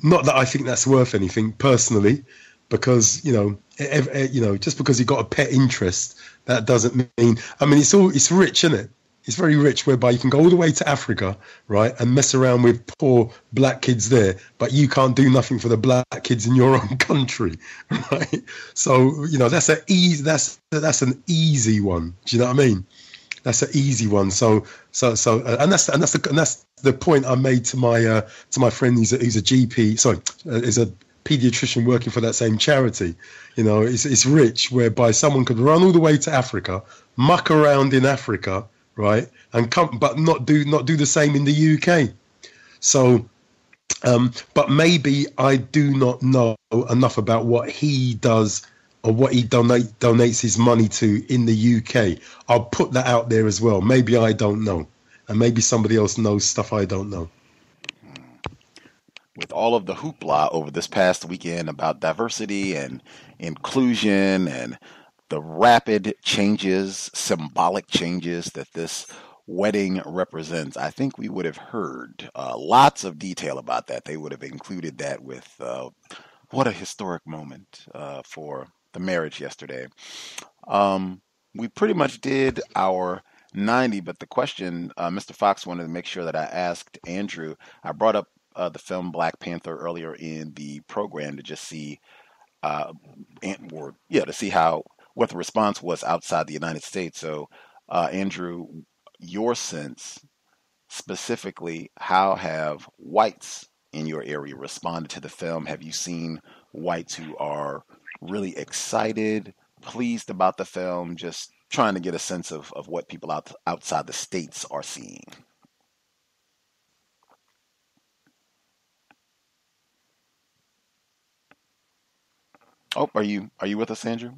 Not that I think that's worth anything personally, because just because you got a pet interest, that doesn't mean. I mean, it's rich, isn't it? It's very rich, whereby you can go all the way to Africa, right, and mess around with poor black kids there, but you can't do nothing for the black kids in your own country, right? So that's an easy one. Do you know what I mean? That's an easy one. So and that's the point I made to my friend who's a GP. Sorry, is a pediatrician working for that same charity. It's rich, whereby someone could run all the way to Africa, muck around in Africa, right, and come, but not do the same in the UK. So, but maybe I do not know enough about what he does or what he donates his money to in the UK. I'll put that out there as well. Maybe I don't know, and maybe somebody else knows stuff I don't know. with all of the hoopla over this past weekend about diversity and inclusion and the rapid changes, symbolic changes that this wedding represents, I think we would have heard lots of detail about that. They would have included that with what a historic moment for the marriage yesterday. We pretty much did our 90, but the question, Mr. Fox wanted to make sure that I asked Andrew. I brought up the film Black Panther earlier in the program to just see, to see what the response was outside the United States. So, Andrew, your sense specifically, how have whites in your area responded to the film? Have you seen whites who are really excited, pleased about the film? Just trying to get a sense of what people outside the States are seeing. Oh, are you with us, Andrew?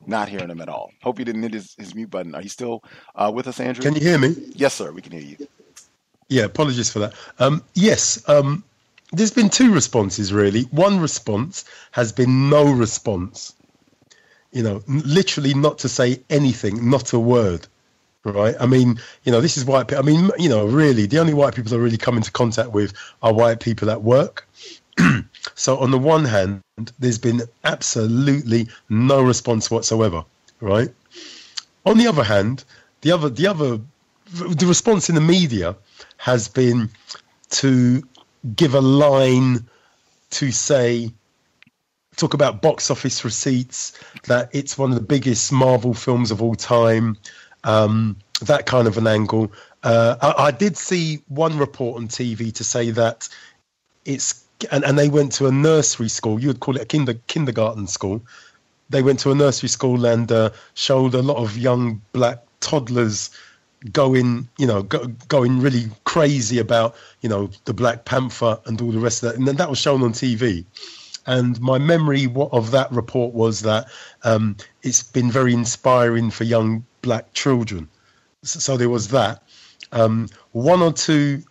Not hearing him at all. Hope he didn't hit his mute button. Are you still with us, Andrew? Can you hear me? Yes, sir. We can hear you. Yeah, apologies for that. Yes, there's been two responses, really. One response has been no response. Literally not to say anything, not a word, right? I mean, this is white people. I mean, really, the only white people I really come into contact with are white people at work. So on the one hand, there's been absolutely no response whatsoever, right? On the other hand, the response in the media has been to give a line to talk about box office receipts, that it's one of the biggest Marvel films of all time, that kind of an angle. I did see one report on TV to say that it's, and they went to a nursery school, you would call it a kindergarten school. They went to a nursery school and showed a lot of young black toddlers going really crazy about, the Black Panther and all the rest of that. And then that was shown on TV. And my memory of that report was that it's been very inspiring for young black children. So there was that. One or two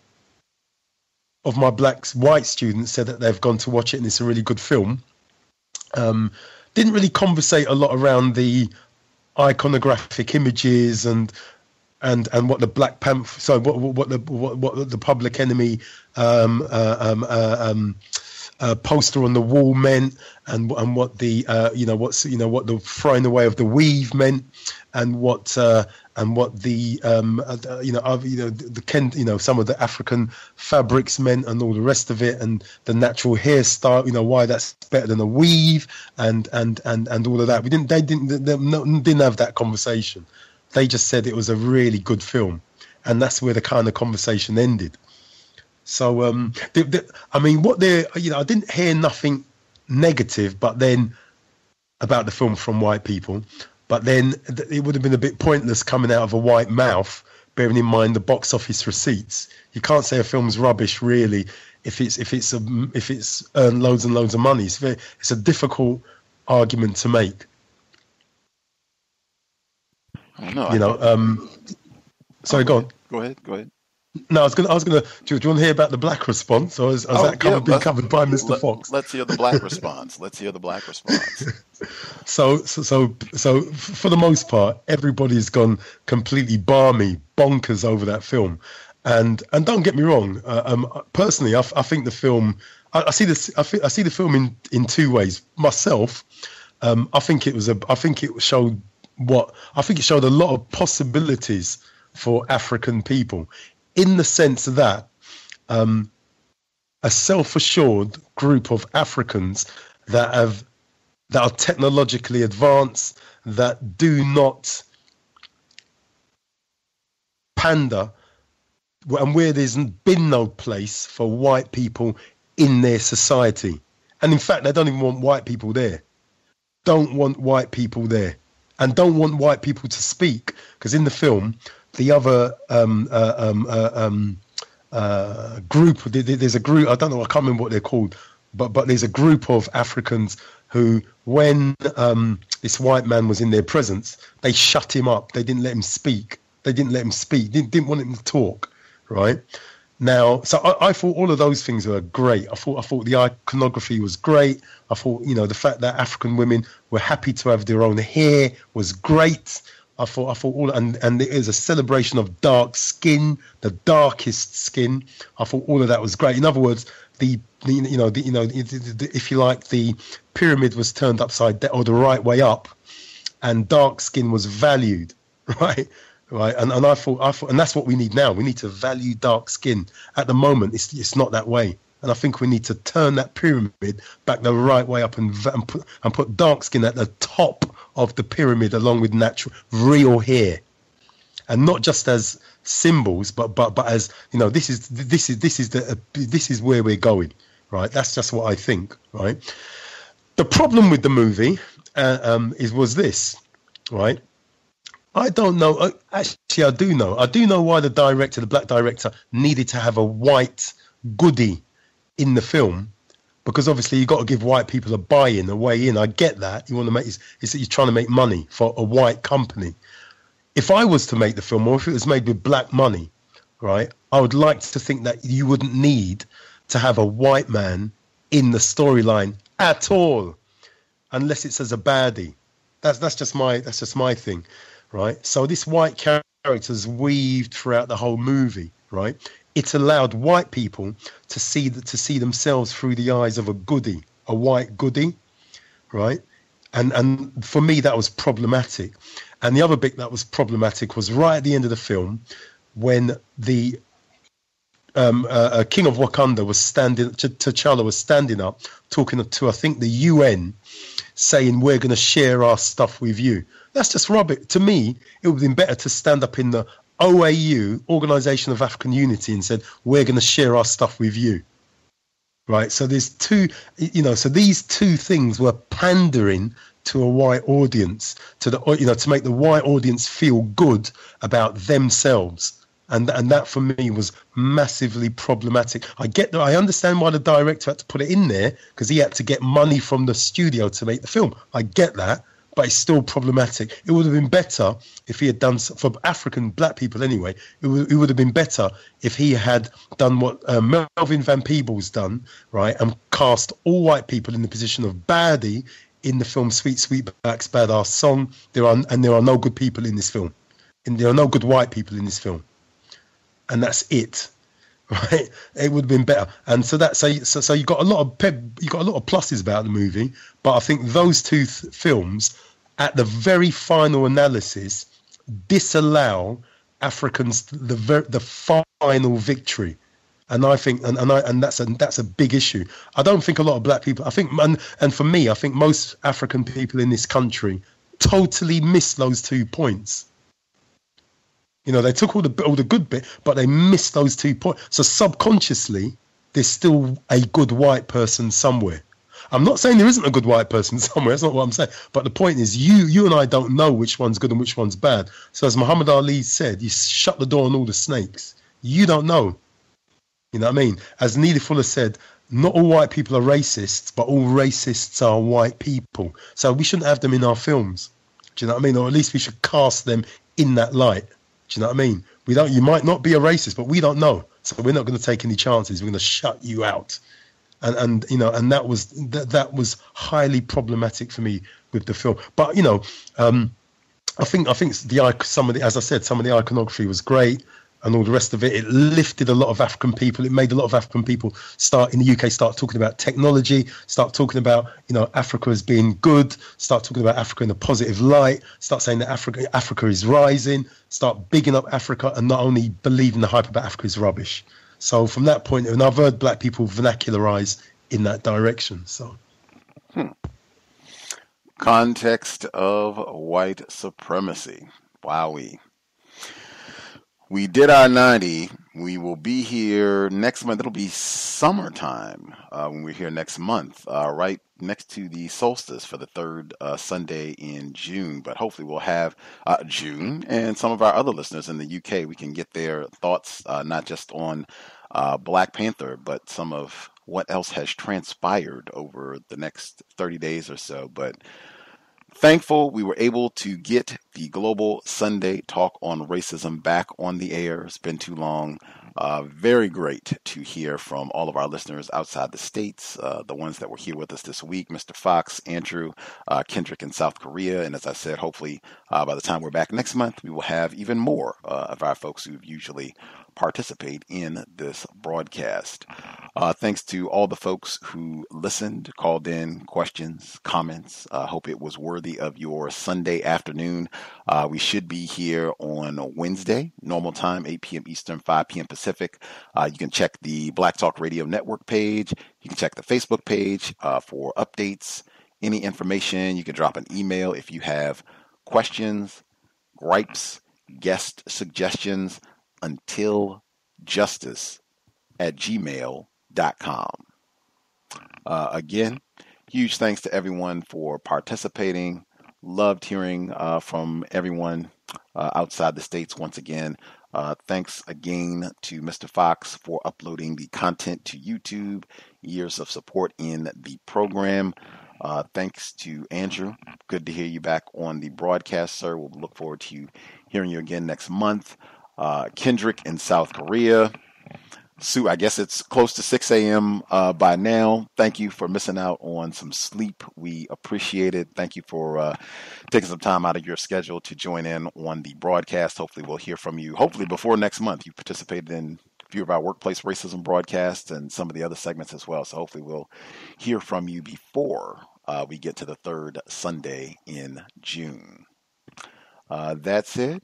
of my white students said that they've gone to watch it and it's a really good film. Didn't really conversate a lot around the iconographic images and what the Black Panther, so what the Public Enemy poster on the wall meant, and what the what the throwing away of the weave meant, and what the some of the African fabrics meant, and all the rest of it, and the natural hairstyle, why that's better than a weave, and all of that. They didn't have that conversation. They just said it was a really good film, and that's where the kind of conversation ended. So, I mean, I didn't hear nothing negative, but then about the film from white people. But then it would have been a bit pointless coming out of a white mouth, bearing in mind the box office receipts. You can't say a film's rubbish, really, if it's earned loads and loads of money. It's a difficult argument to make. Sorry, go on. Go ahead. No, I was gonna. Do you want to hear about the black response, or has that been covered by Mr. Fox? Let's hear the black response. So, for the most part, everybody's gone completely bonkers over that film, and don't get me wrong. Personally, I think the film. I see this. I see the film in two ways. Myself, I think it showed a lot of possibilities for African people, in the sense that a self-assured group of Africans that are technologically advanced, that do not pander, and where there's been no place for white people in their society. And in fact, they don't even want white people there. Don't want white people there. And don't want white people to speak, because in the film, the other group, there's a group, I don't know, I can't remember what they're called, but there's a group of Africans who, when this white man was in their presence, they shut him up. They didn't let him speak. Didn't want him to talk. right? Now, so I thought all of those things were great. I thought the iconography was great. I thought, you know, the fact that African women were happy to have their own hair was great. I thought all, and it is a celebration of dark skin, the darkest skin. I thought all of that was great. In other words, if you like, the pyramid was turned upside down or the right way up, and dark skin was valued, right? Right, and I thought, and that's what we need now. We need to value dark skin. At the moment, it's not that way, and I think we need to turn that pyramid back the right way up and put dark skin at the top of the pyramid, along with natural, real hair, and not just as symbols, but as, you know, this is where we're going, right? That's just what I think, right? The problem with the movie was this, right? I don't know. Actually, I do know. I do know why the black director, needed to have a white goodie in the film, because obviously you've got to give white people a buy-in, a way in. I get that. You want to make it's that you're trying to make money for a white company. If I was to make the film, or if it was made with black money, right, I would like to think that you wouldn't need to have a white man in the storyline at all, unless it's as a baddie. That's just my thing. Right, so this white character's weaved throughout the whole movie. Right, it allowed white people to see themselves through the eyes of a goodie, a white goodie. Right, and for me that was problematic. And the other bit that was problematic was right at the end of the film, when the King of Wakanda was T'Challa was standing up, talking to I think the UN, saying we're going to share our stuff with you. That's just rubbish. To me, it would have been better to stand up in the OAU, Organization of African Unity, and said, we're going to share our stuff with you. Right? So there's two, so these two things were pandering to a white audience, to make the white audience feel good about themselves. And that for me was massively problematic. I understand why the director had to put it in there, because he had to get money from the studio to make the film. I get that. But it's still problematic. It would have been better if he had done, for African black people anyway, it would have been better if he had done what Melvin Van Peebles done, right, and cast all white people in the position of baddie in the film Sweet Sweetback's Badass Song. There are no good people in this film, and there are no good white people in this film, and that's it. Right, it would have been better, and so you got a lot of pluses about the movie, but I think those two films, at the very final analysis, disallow Africans the final victory, and I think and that's a big issue. I don't think a lot of black people. I think and for me, I think most African people in this country totally miss those 2 points. You know, they took all the good bit, but they missed those 2 points. So subconsciously, there's still a good white person somewhere. I'm not saying there isn't a good white person somewhere. That's not what I'm saying. But the point is, you and I don't know which one's good and which one's bad. So as Muhammad Ali said, you shut the door on all the snakes. You don't know. You know what I mean? As Neely Fuller said, not all white people are racists, but all racists are white people. So we shouldn't have them in our films. Do you know what I mean? Or at least we should cast them in that light. Do you know what I mean? You might not be a racist, but we don't know. So we're not going to take any chances. We're going to shut you out. And that was highly problematic for me with the film. But I think some of the iconography was great, and all the rest of it. It lifted a lot of African people. It made a lot of African people in the UK start talking about technology, start talking about Africa as being good, start talking about Africa in a positive light, start saying that Africa is rising, start bigging up Africa, and not only believing the hype about Africa is rubbish. So from that point, and I've heard black people vernacularize in that direction. So. Context of white supremacy. Wowee. We did our 90. We will be here next month. It'll be summertime when we're here next month, right next to the solstice for the third Sunday in June. But hopefully we'll have June and some of our other listeners in the UK. We can get their thoughts, not just on Black Panther, but some of what else has transpired over the next 30 days or so. But Thankful we were able to get the Global Sunday Talk on Racism back on the air. It's been too long. Very great to hear from all of our listeners outside the states, the ones that were here with us this week, Mr. Fox, Andrew, Kendrick in South Korea. And as I said, hopefully by the time we're back next month, we will have even more of our folks who usually participate in this broadcast. Thanks to all the folks who listened, called in, questions, comments. Hope it was worthy of your Sunday afternoon. We should be here on Wednesday, normal time, 8 p.m. Eastern, 5 p.m. Pacific. You can check the Black Talk Radio Network page. You can check the Facebook page for updates, any information. You can drop an email if you have questions, gripes, guest suggestions, untiljustice@gmail.com. Again, huge thanks to everyone for participating. Loved hearing from everyone outside the states once again. Thanks again to Mr. Fox for uploading the content to YouTube. Years of support in the program. Thanks to Andrew. Good to hear you back on the broadcast, sir. We'll look forward to hearing you again next month. Kendrick in South Korea. Sue, I guess it's close to 6 a.m. By now. Thank you for missing out on some sleep. We appreciate it. Thank you for taking some time out of your schedule to join in on the broadcast. Hopefully we'll hear from you. Hopefully before next month. You participated in a few of our workplace racism broadcasts and some of the other segments as well. So hopefully we'll hear from you before we get to the third Sunday in June. That's it.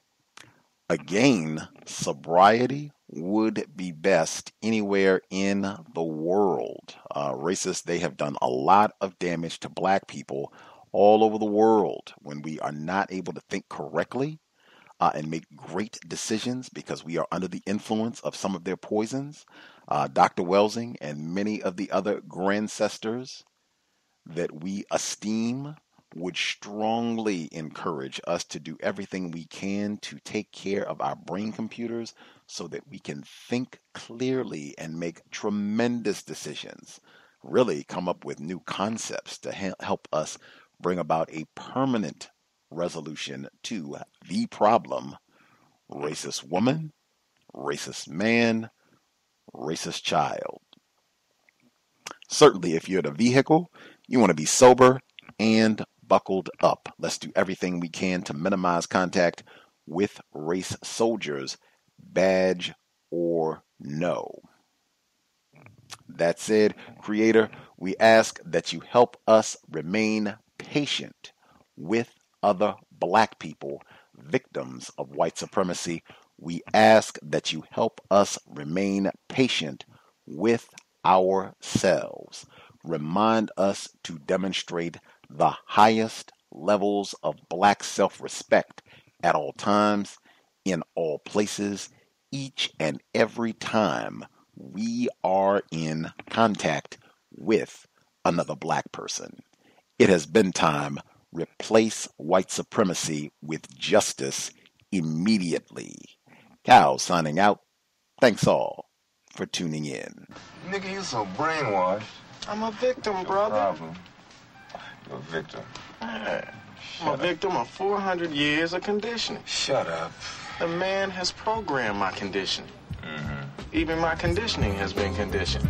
Again, sobriety would be best anywhere in the world. Racists, they have done a lot of damage to black people all over the world when we are not able to think correctly and make great decisions because we are under the influence of some of their poisons. Dr. Welsing and many of the other grandcestors that we esteem would strongly encourage us to do everything we can to take care of our brain computers so that we can think clearly and make tremendous decisions, really come up with new concepts to help us bring about a permanent resolution to the problem: racist woman, racist man, racist child. Certainly, if you're in a vehicle, you want to be sober and buckled up. Let's do everything we can to minimize contact with race soldiers, badge or no. That said, Creator, we ask that you help us remain patient with other black people, victims of white supremacy. We ask that you help us remain patient with ourselves. Remind us to demonstrate the highest levels of black self-respect at all times, in all places, each and every time we are in contact with another black person. It has been time. Replace white supremacy with justice immediately. Cal signing out. Thanks all for tuning in. Nigga, you so brainwashed. I'm a victim, brother. Problem. You're a victim. Yeah. I'm a victim of 400 years of conditioning. Shut up. The man has programmed my conditioning. Mm-hmm. Even my conditioning has been conditioned.